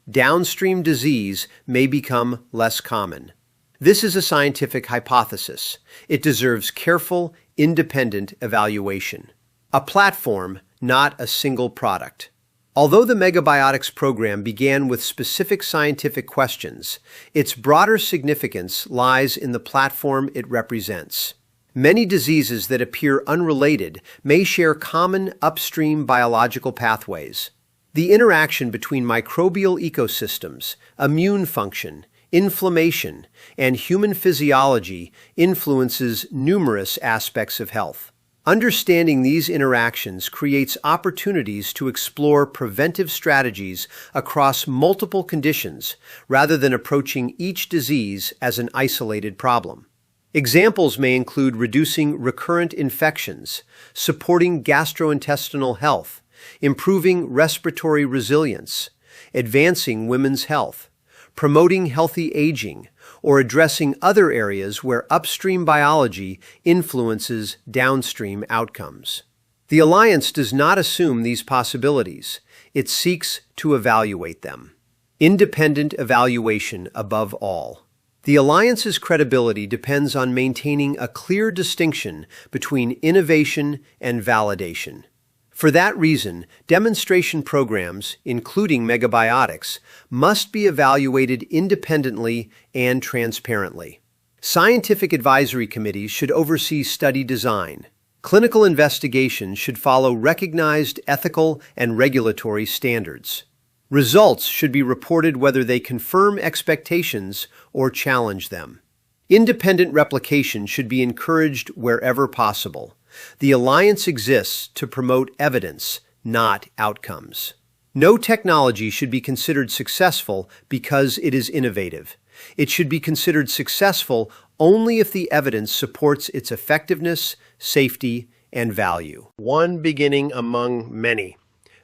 downstream disease may become less common. This is a scientific hypothesis. It deserves careful, independent evaluation. A platform, not a single product. Although the Megabiotics program began with specific scientific questions, its broader significance lies in the platform it represents. Many diseases that appear unrelated may share common upstream biological pathways. The interaction between microbial ecosystems, immune function, inflammation, and human physiology influences numerous aspects of health. Understanding these interactions creates opportunities to explore preventive strategies across multiple conditions rather than approaching each disease as an isolated problem. Examples may include reducing recurrent infections, supporting gastrointestinal health, improving respiratory resilience, advancing women's health, promoting healthy aging, or addressing other areas where upstream biology influences downstream outcomes. The Alliance does not assume these possibilities. It seeks to evaluate them. Independent evaluation above all. The Alliance's credibility depends on maintaining a clear distinction between innovation and validation. For that reason, demonstration programs, including Megabiotics, must be evaluated independently and transparently. Scientific advisory committees should oversee study design. Clinical investigations should follow recognized ethical and regulatory standards. Results should be reported whether they confirm expectations or challenge them. Independent replication should be encouraged wherever possible. The Alliance exists to promote evidence, not outcomes. No technology should be considered successful because it is innovative. It should be considered successful only if the evidence supports its effectiveness, safety, and value. One beginning among many.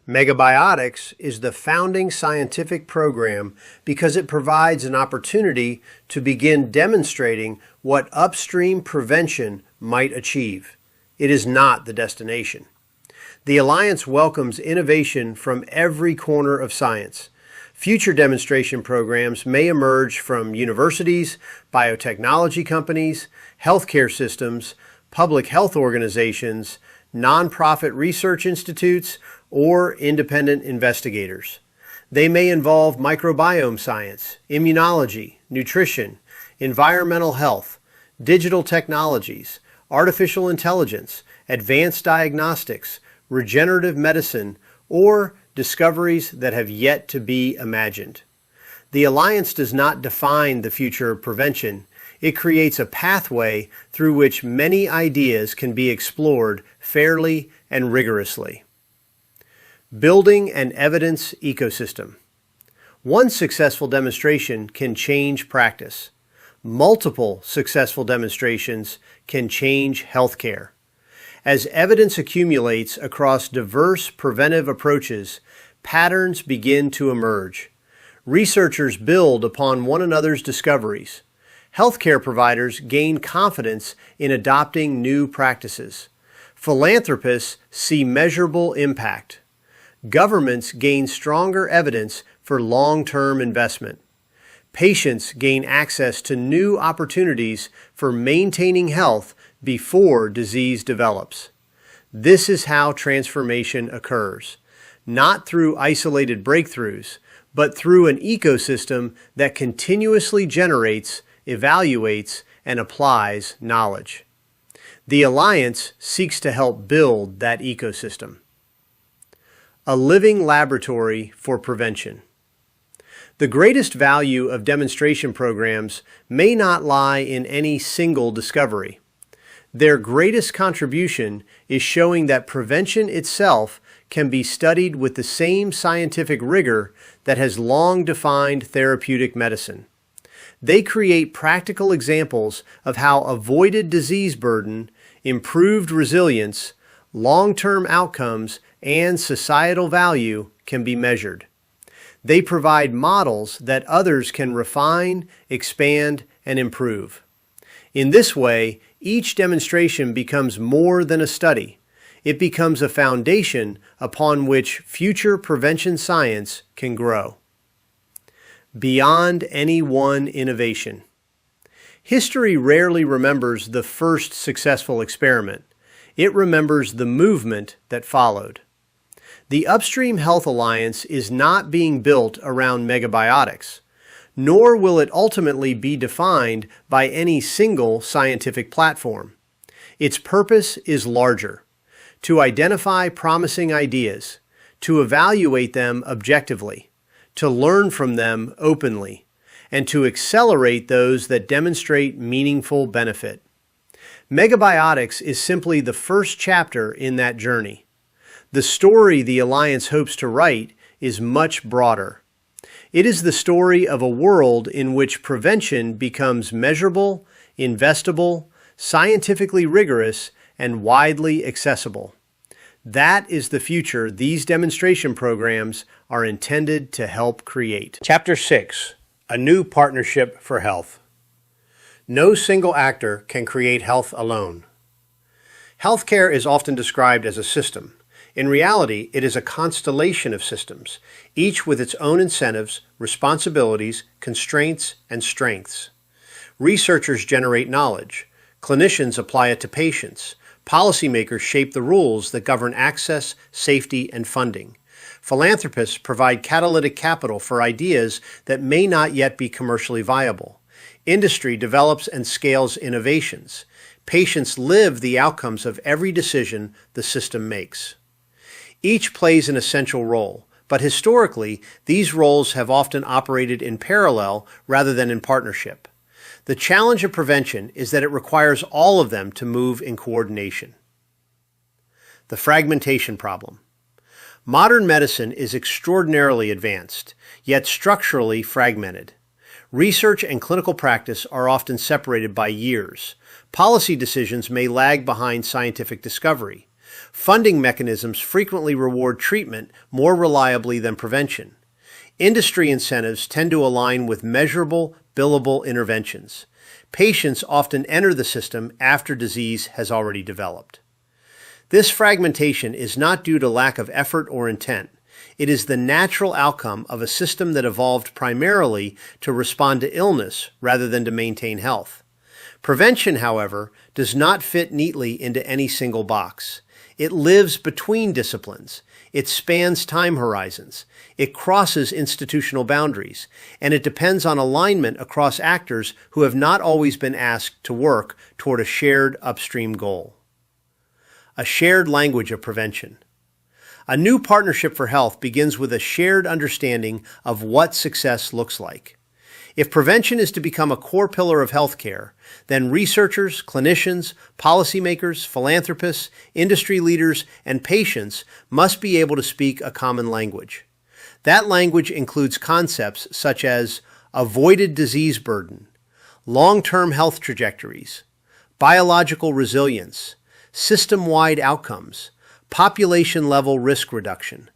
Megabiotics is the founding scientific program because it provides an opportunity to begin demonstrating what upstream prevention might achieve. It is not the destination. The Alliance welcomes innovation from every corner of science. Future demonstration programs may emerge from universities, biotechnology companies, healthcare systems, public health organizations, nonprofit research institutes, or independent investigators. They may involve microbiome science, immunology, nutrition, environmental health, digital technologies, artificial intelligence, advanced diagnostics, regenerative medicine, or discoveries that have yet to be imagined. The Alliance does not define the future of prevention. It creates a pathway through which many ideas can be explored fairly and rigorously. Building an evidence ecosystem. One successful demonstration can change practice. Multiple successful demonstrations can change healthcare. As evidence accumulates across diverse preventive approaches, patterns begin to emerge. Researchers build upon one another's discoveries. Healthcare providers gain confidence in adopting new practices. Philanthropists see measurable impact. Governments gain stronger evidence for long-term investment. Patients gain access to new opportunities for maintaining health before disease develops. This is how transformation occurs, not through isolated breakthroughs, but through an ecosystem that continuously generates, evaluates, and applies knowledge. The Alliance seeks to help build that ecosystem. A living laboratory for prevention. The greatest value of demonstration programs may not lie in any single discovery. Their greatest contribution is showing that prevention itself can be studied with the same scientific rigor that has long defined therapeutic medicine. They create practical examples of how avoided disease burden, improved resilience, long-term outcomes, and societal value can be measured. They provide models that others can refine, expand, and improve. In this way, each demonstration becomes more than a study. It becomes a foundation upon which future prevention science can grow. Beyond any one innovation. History rarely remembers the first successful experiment. It remembers the movement that followed. The Upstream Health Alliance is not being built around megabiotics, nor will it ultimately be defined by any single scientific platform. Its purpose is larger: to identify promising ideas, to evaluate them objectively, to learn from them openly, and to accelerate those that demonstrate meaningful benefit. Megabiotics is simply the first chapter in that journey. The story the Alliance hopes to write is much broader. It is the story of a world in which prevention becomes measurable, investable, scientifically rigorous, and widely accessible. That is the future these demonstration programs are intended to help create. Chapter 6. A New Partnership for Health. No single actor can create health alone. Healthcare is often described as a system. In reality, it is a constellation of systems, each with its own incentives, responsibilities, constraints, and strengths. Researchers generate knowledge. Clinicians apply it to patients. Policymakers shape the rules that govern access, safety, and funding. Philanthropists provide catalytic capital for ideas that may not yet be commercially viable. Industry develops and scales innovations. Patients live the outcomes of every decision the system makes. Each plays an essential role, but historically, these roles have often operated in parallel rather than in partnership. The challenge of prevention is that it requires all of them to move in coordination. The fragmentation problem. Modern medicine is extraordinarily advanced, yet structurally fragmented. Research and clinical practice are often separated by years. Policy decisions may lag behind scientific discovery. Funding mechanisms frequently reward treatment more reliably than prevention. Industry incentives tend to align with measurable, billable interventions. Patients often enter the system after disease has already developed. This fragmentation is not due to lack of effort or intent. It is the natural outcome of a system that evolved primarily to respond to illness rather than to maintain health. Prevention, however, does not fit neatly into any single box. It lives between disciplines. It spans time horizons. It crosses institutional boundaries. And it depends on alignment across actors who have not always been asked to work toward a shared upstream goal. A shared language of prevention. A new partnership for health begins with a shared understanding of what success looks like. If prevention is to become a core pillar of healthcare, then researchers, clinicians, policymakers, philanthropists, industry leaders, and patients must be able to speak a common language. That language includes concepts such as avoided disease burden, long-term health trajectories, biological resilience, system-wide outcomes, population-level risk reduction,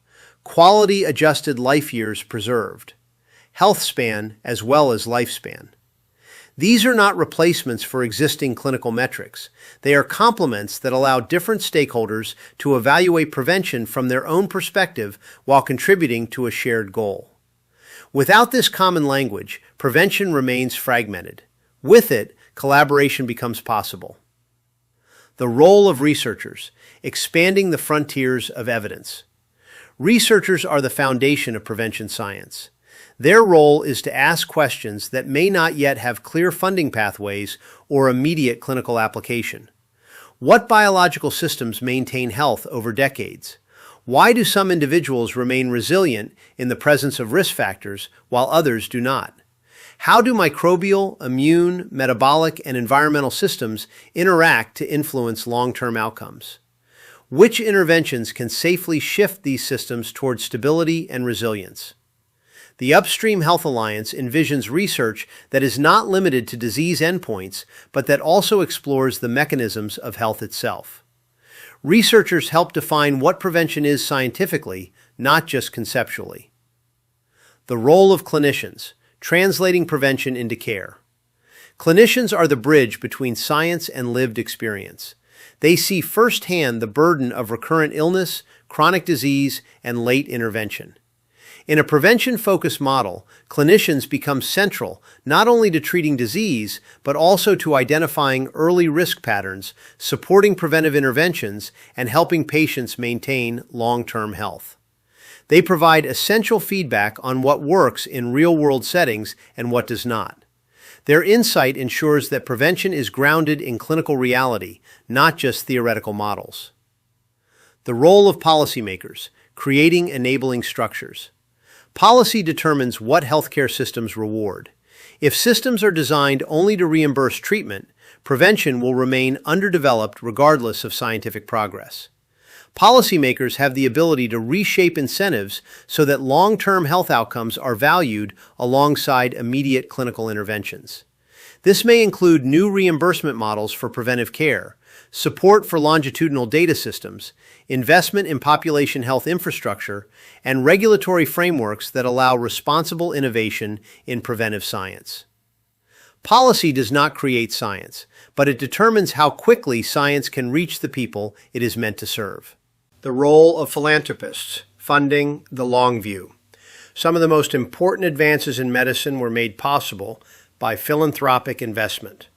quality-adjusted life years preserved, health span as well as lifespan. These are not replacements for existing clinical metrics. They are complements that allow different stakeholders to evaluate prevention from their own perspective while contributing to a shared goal. Without this common language, prevention remains fragmented. With it, collaboration becomes possible. The role of researchers, expanding the frontiers of evidence. Researchers are the foundation of prevention science. Their role is to ask questions that may not yet have clear funding pathways or immediate clinical application. What biological systems maintain health over decades? Why do some individuals remain resilient in the presence of risk factors while others do not? How do microbial, immune, metabolic, and environmental systems interact to influence long-term outcomes? Which interventions can safely shift these systems towards stability and resilience? The Upstream Health Alliance envisions research that is not limited to disease endpoints, but that also explores the mechanisms of health itself. Researchers help define what prevention is scientifically, not just conceptually. The role of clinicians, translating prevention into care. Clinicians are the bridge between science and lived experience. They see firsthand the burden of recurrent illness, chronic disease, and late intervention. In a prevention-focused model, clinicians become central not only to treating disease, but also to identifying early risk patterns, supporting preventive interventions, and helping patients maintain long-term health. They provide essential feedback on what works in real-world settings and what does not. Their insight ensures that prevention is grounded in clinical reality, not just theoretical models. The role of policymakers, creating enabling structures. Policy determines what healthcare systems reward. If systems are designed only to reimburse treatment, prevention will remain underdeveloped regardless of scientific progress. Policymakers have the ability to reshape incentives so that long-term health outcomes are valued alongside immediate clinical interventions. This may include new reimbursement models for preventive care, support for longitudinal data systems, investment in population health infrastructure, and regulatory frameworks that allow responsible innovation in preventive science. Policy does not create science, but it determines how quickly science can reach the people it is meant to serve. The role of philanthropists, funding the long view. Some of the most important advances in medicine were made possible by philanthropic investment.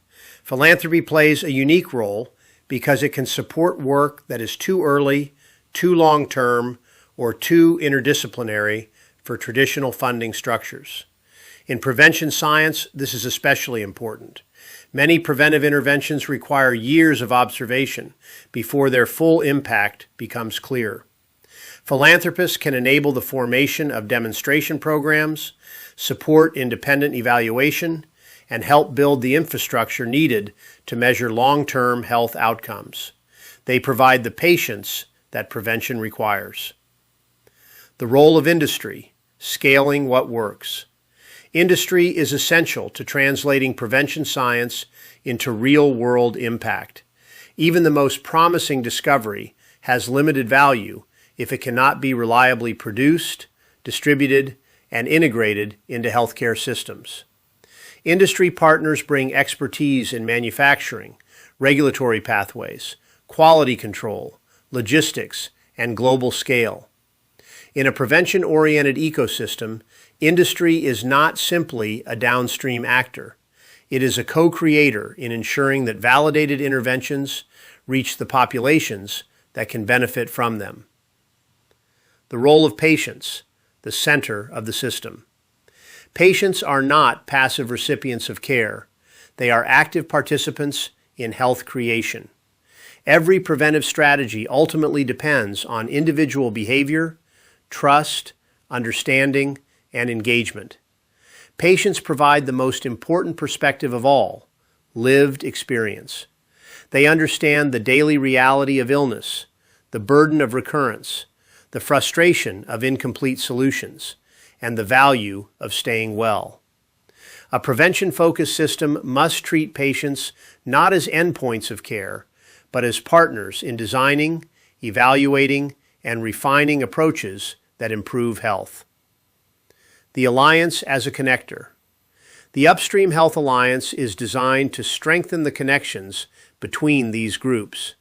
Philanthropy plays a unique role because it can support work that is too early, too long-term, or too interdisciplinary for traditional funding structures. In prevention science, this is especially important. Many preventive interventions require years of observation before their full impact becomes clear. Philanthropists can enable the formation of demonstration programs, support independent evaluation, and help build the infrastructure needed to measure long-term health outcomes. They provide the patience that prevention requires. The role of industry, scaling what works. Industry is essential to translating prevention science into real-world impact. Even the most promising discovery has limited value if it cannot be reliably produced, distributed, and integrated into healthcare systems. Industry partners bring expertise in manufacturing, regulatory pathways, quality control, logistics, and global scale. In a prevention-oriented ecosystem, industry is not simply a downstream actor. It is a co-creator in ensuring that validated interventions reach the populations that can benefit from them. The role of patients, the center of the system. Patients are not passive recipients of care. They are active participants in health creation. Every preventive strategy ultimately depends on individual behavior, trust, understanding, and engagement. Patients provide the most important perspective of all, lived experience. They understand the daily reality of illness, the burden of recurrence, the frustration of incomplete solutions, and the value of staying well. A prevention-focused system must treat patients not as endpoints of care, but as partners in designing, evaluating, and refining approaches that improve health. The Alliance as a connector. The Upstream Health Alliance is designed to strengthen the connections between these groups.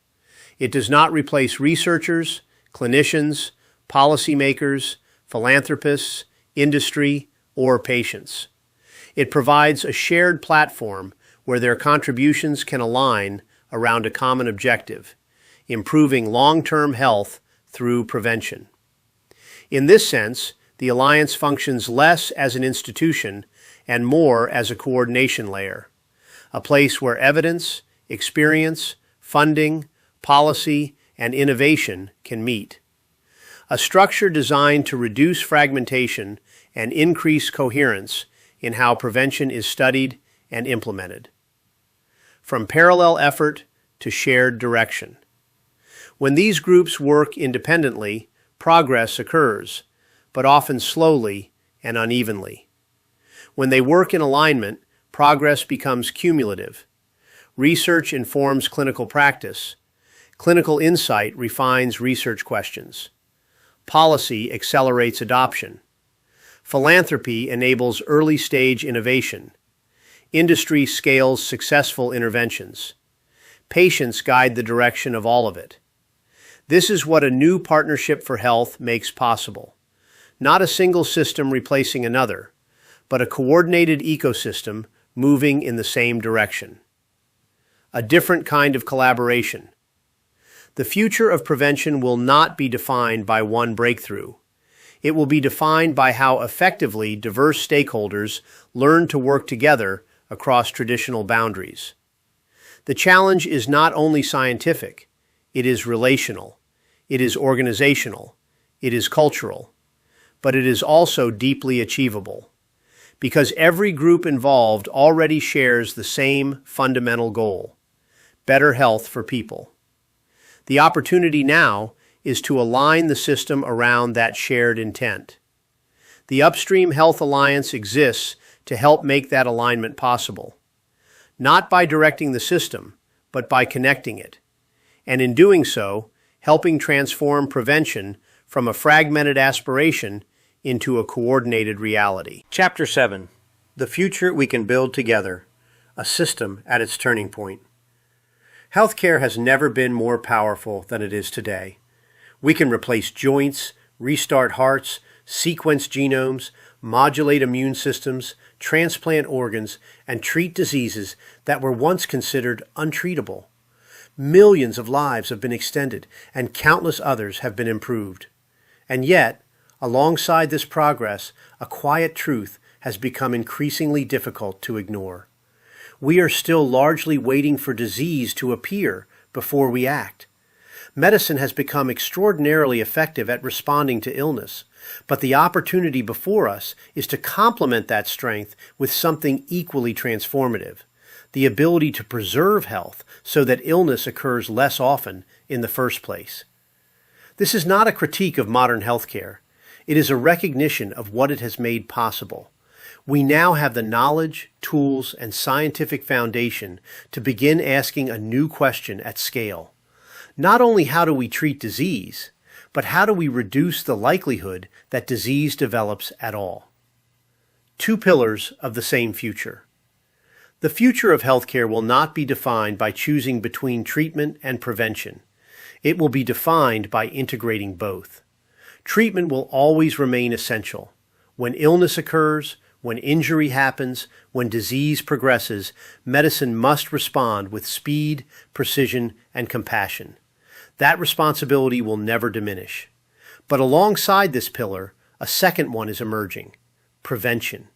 It does not replace researchers, clinicians, policymakers, philanthropists, industry, or patients. It provides a shared platform where their contributions can align around a common objective, improving long-term health through prevention. In this sense, the Alliance functions less as an institution and more as a coordination layer, a place where evidence, experience, funding, policy, and innovation can meet. A structure designed to reduce fragmentation and increase coherence in how prevention is studied and implemented. From parallel effort to shared direction. When these groups work independently, progress occurs, but often slowly and unevenly. When they work in alignment, progress becomes cumulative. Research informs clinical practice. Clinical insight refines research questions. Policy accelerates adoption. Philanthropy enables early-stage innovation. Industry scales successful interventions. Patients guide the direction of all of it. This is what a new partnership for health makes possible. Not a single system replacing another, but a coordinated ecosystem moving in the same direction. A different kind of collaboration. The future of prevention will not be defined by one breakthrough. It will be defined by how effectively diverse stakeholders learn to work together across traditional boundaries. The challenge is not only scientific, it is relational, it is organizational, it is cultural, but it is also deeply achievable, because every group involved already shares the same fundamental goal: better health for people. The opportunity now is to align the system around that shared intent. The Upstream Health Alliance exists to help make that alignment possible, not by directing the system, but by connecting it, and in doing so, helping transform prevention from a fragmented aspiration into a coordinated reality. Chapter 7. The Future We Can Build Together, a System at its Turning Point. Healthcare has never been more powerful than it is today. We can replace joints, restart hearts, sequence genomes, modulate immune systems, transplant organs, and treat diseases that were once considered untreatable. Millions of lives have been extended, and countless others have been improved. And yet, alongside this progress, a quiet truth has become increasingly difficult to ignore. We are still largely waiting for disease to appear before we act. Medicine has become extraordinarily effective at responding to illness, but the opportunity before us is to complement that strength with something equally transformative: the ability to preserve health so that illness occurs less often in the first place. This is not a critique of modern healthcare. It is a recognition of what it has made possible. We now have the knowledge, tools, and scientific foundation to begin asking a new question at scale. Not only how do we treat disease, but how do we reduce the likelihood that disease develops at all? Two pillars of the same future. The future of healthcare will not be defined by choosing between treatment and prevention. It will be defined by integrating both. Treatment will always remain essential. When illness occurs, when injury happens, when disease progresses, medicine must respond with speed, precision, and compassion. That responsibility will never diminish. But alongside this pillar, a second one is emerging: prevention.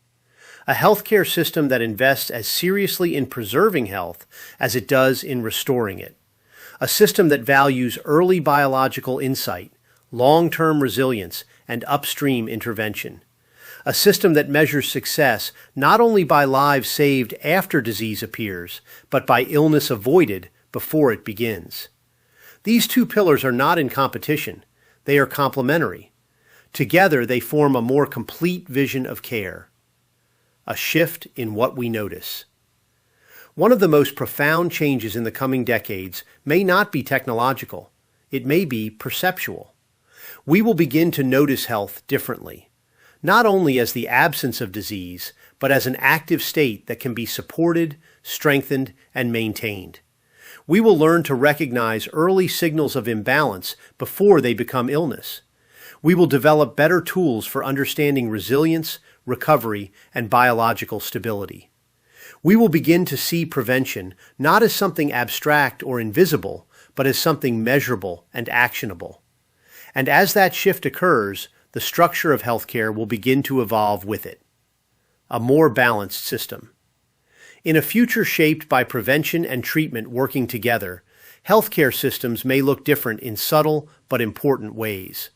A healthcare system that invests as seriously in preserving health as it does in restoring it. A system that values early biological insight, long-term resilience, and upstream intervention. a system that measures success not only by lives saved after disease appears, but by illness avoided before it begins. These two pillars are not in competition. They are complementary. Together, they form a more complete vision of care. A shift in what we notice. One of the most profound changes in the coming decades may not be technological. It may be perceptual. We will begin to notice health differently, not only as the absence of disease, but as an active state that can be supported, strengthened, and maintained. We will learn to recognize early signals of imbalance before they become illness. We will develop better tools for understanding resilience, recovery, and biological stability. We will begin to see prevention not as something abstract or invisible, but as something measurable and actionable. And as that shift occurs, the structure of healthcare will begin to evolve with it. A more balanced system. In a future shaped by prevention and treatment working together, healthcare systems may look different in subtle but important ways.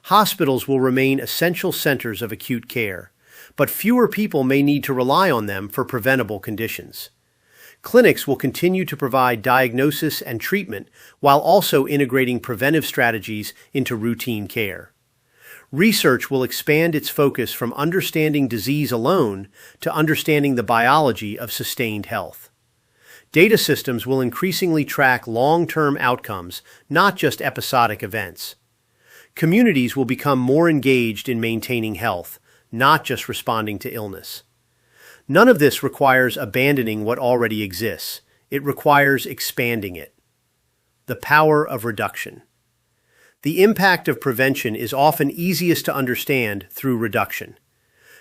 Hospitals will remain essential centers of acute care, but fewer people may need to rely on them for preventable conditions. Clinics will continue to provide diagnosis and treatment while also integrating preventive strategies into routine care. Research will expand its focus from understanding disease alone to understanding the biology of sustained health. Data systems will increasingly track long-term outcomes, not just episodic events. Communities will become more engaged in maintaining health, not just responding to illness. None of this requires abandoning what already exists. It requires expanding it. The power of reduction. The impact of prevention is often easiest to understand through reduction.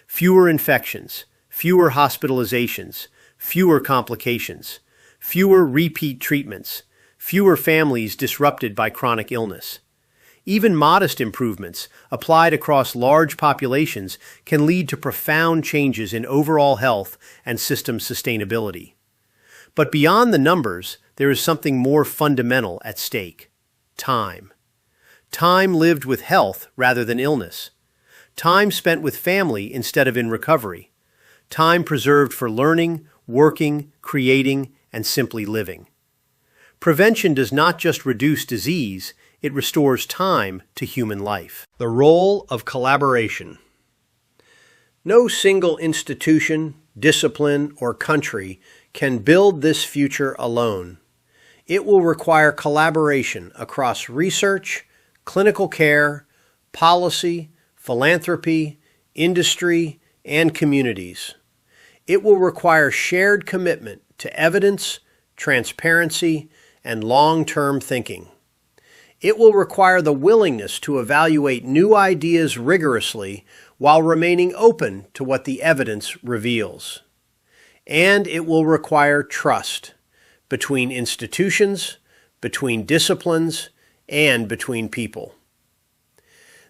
Fewer infections, fewer hospitalizations, fewer complications, fewer repeat treatments, fewer families disrupted by chronic illness. Even modest improvements, applied across large populations, can lead to profound changes in overall health and system sustainability. But beyond the numbers, there is something more fundamental at stake: time. Time lived with health rather than illness. Time spent with family instead of in recovery. Time preserved for learning, working, creating, and simply living. Prevention does not just reduce disease, it restores time to human life. The role of collaboration. No single institution, discipline, or country can build this future alone. It will require collaboration across research, clinical care, policy, philanthropy, industry, and communities. It will require shared commitment to evidence, transparency, and long-term thinking. It will require the willingness to evaluate new ideas rigorously while remaining open to what the evidence reveals. And it will require trust between institutions, between disciplines, and between people.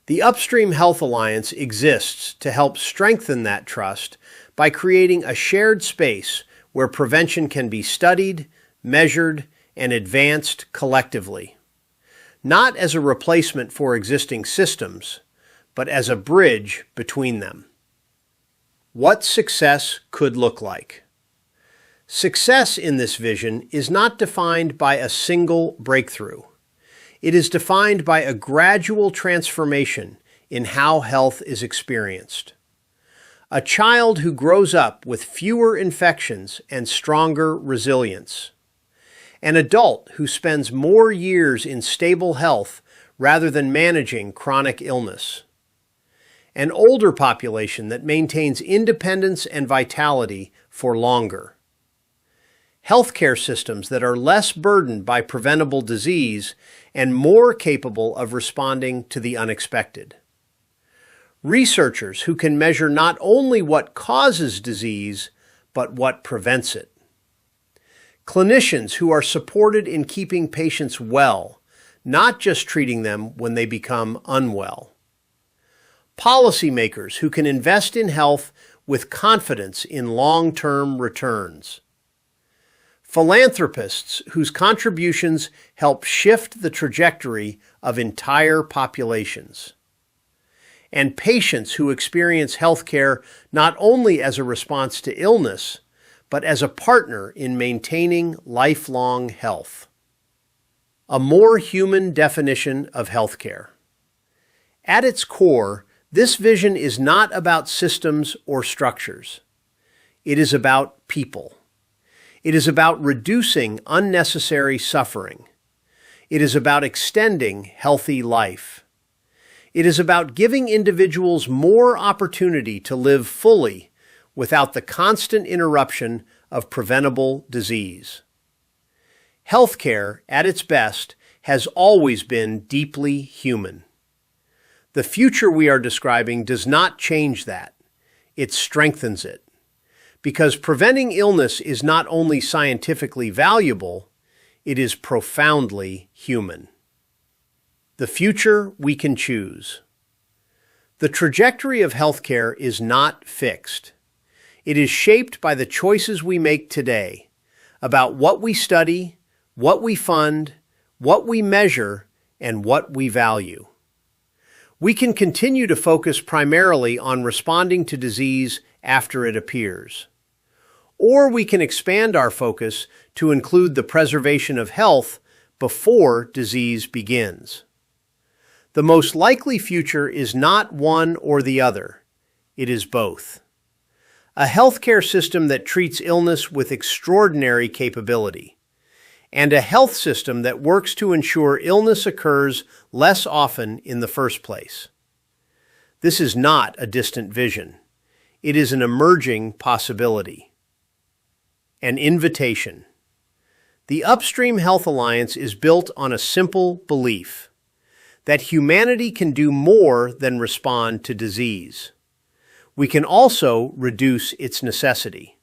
The Upstream Health Alliance exists to help strengthen that trust by creating a shared space where prevention can be studied, measured, and advanced collectively. Not as a replacement for existing systems, but as a bridge between them. What success could look like. Success in this vision is not defined by a single breakthrough. It is defined by a gradual transformation in how health is experienced. A child who grows up with fewer infections and stronger resilience. An adult who spends more years in stable health rather than managing chronic illness. An older population that maintains independence and vitality for longer. Healthcare systems that are less burdened by preventable disease and more capable of responding to the unexpected. Researchers who can measure not only what causes disease, but what prevents it. Clinicians who are supported in keeping patients well, not just treating them when they become unwell. Policymakers who can invest in health with confidence in long-term returns. Philanthropists whose contributions help shift the trajectory of entire populations. and patients who experience healthcare not only as a response to illness, but as a partner in maintaining lifelong health. A more human definition of healthcare. At its core, this vision is not about systems or structures. It is about people. It is about reducing unnecessary suffering. It is about extending healthy life. It is about giving individuals more opportunity to live fully without the constant interruption of preventable disease. Healthcare, at its best, has always been deeply human. The future we are describing does not change that. It strengthens it. Because preventing illness is not only scientifically valuable, it is profoundly human. The future we can choose. The trajectory of healthcare is not fixed. It is shaped by the choices we make today about what we study, what we fund, what we measure, and what we value. We can continue to focus primarily on responding to disease after it appears. Or we can expand our focus to include the preservation of health before disease begins. The most likely future is not one or the other. It is both. A healthcare system that treats illness with extraordinary capability, and a health system that works to ensure illness occurs less often in the first place. This is not a distant vision. It is an emerging possibility. An invitation. The Upstream Health Alliance is built on a simple belief that humanity can do more than respond to disease. We can also reduce its necessity.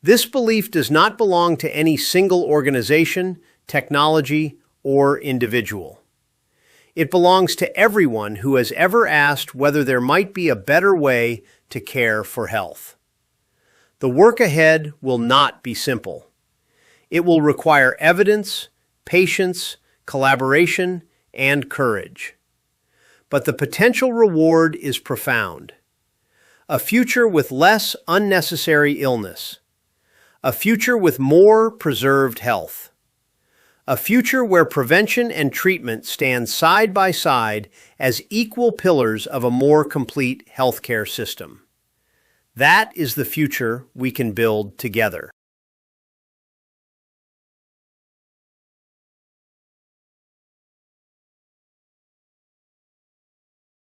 This belief does not belong to any single organization, technology, or individual. It belongs to everyone who has ever asked whether there might be a better way to care for health. The work ahead will not be simple. It will require evidence, patience, collaboration, and courage. But the potential reward is profound. A future with less unnecessary illness. A future with more preserved health. A future where prevention and treatment stand side by side as equal pillars of a more complete healthcare system. That is the future we can build together.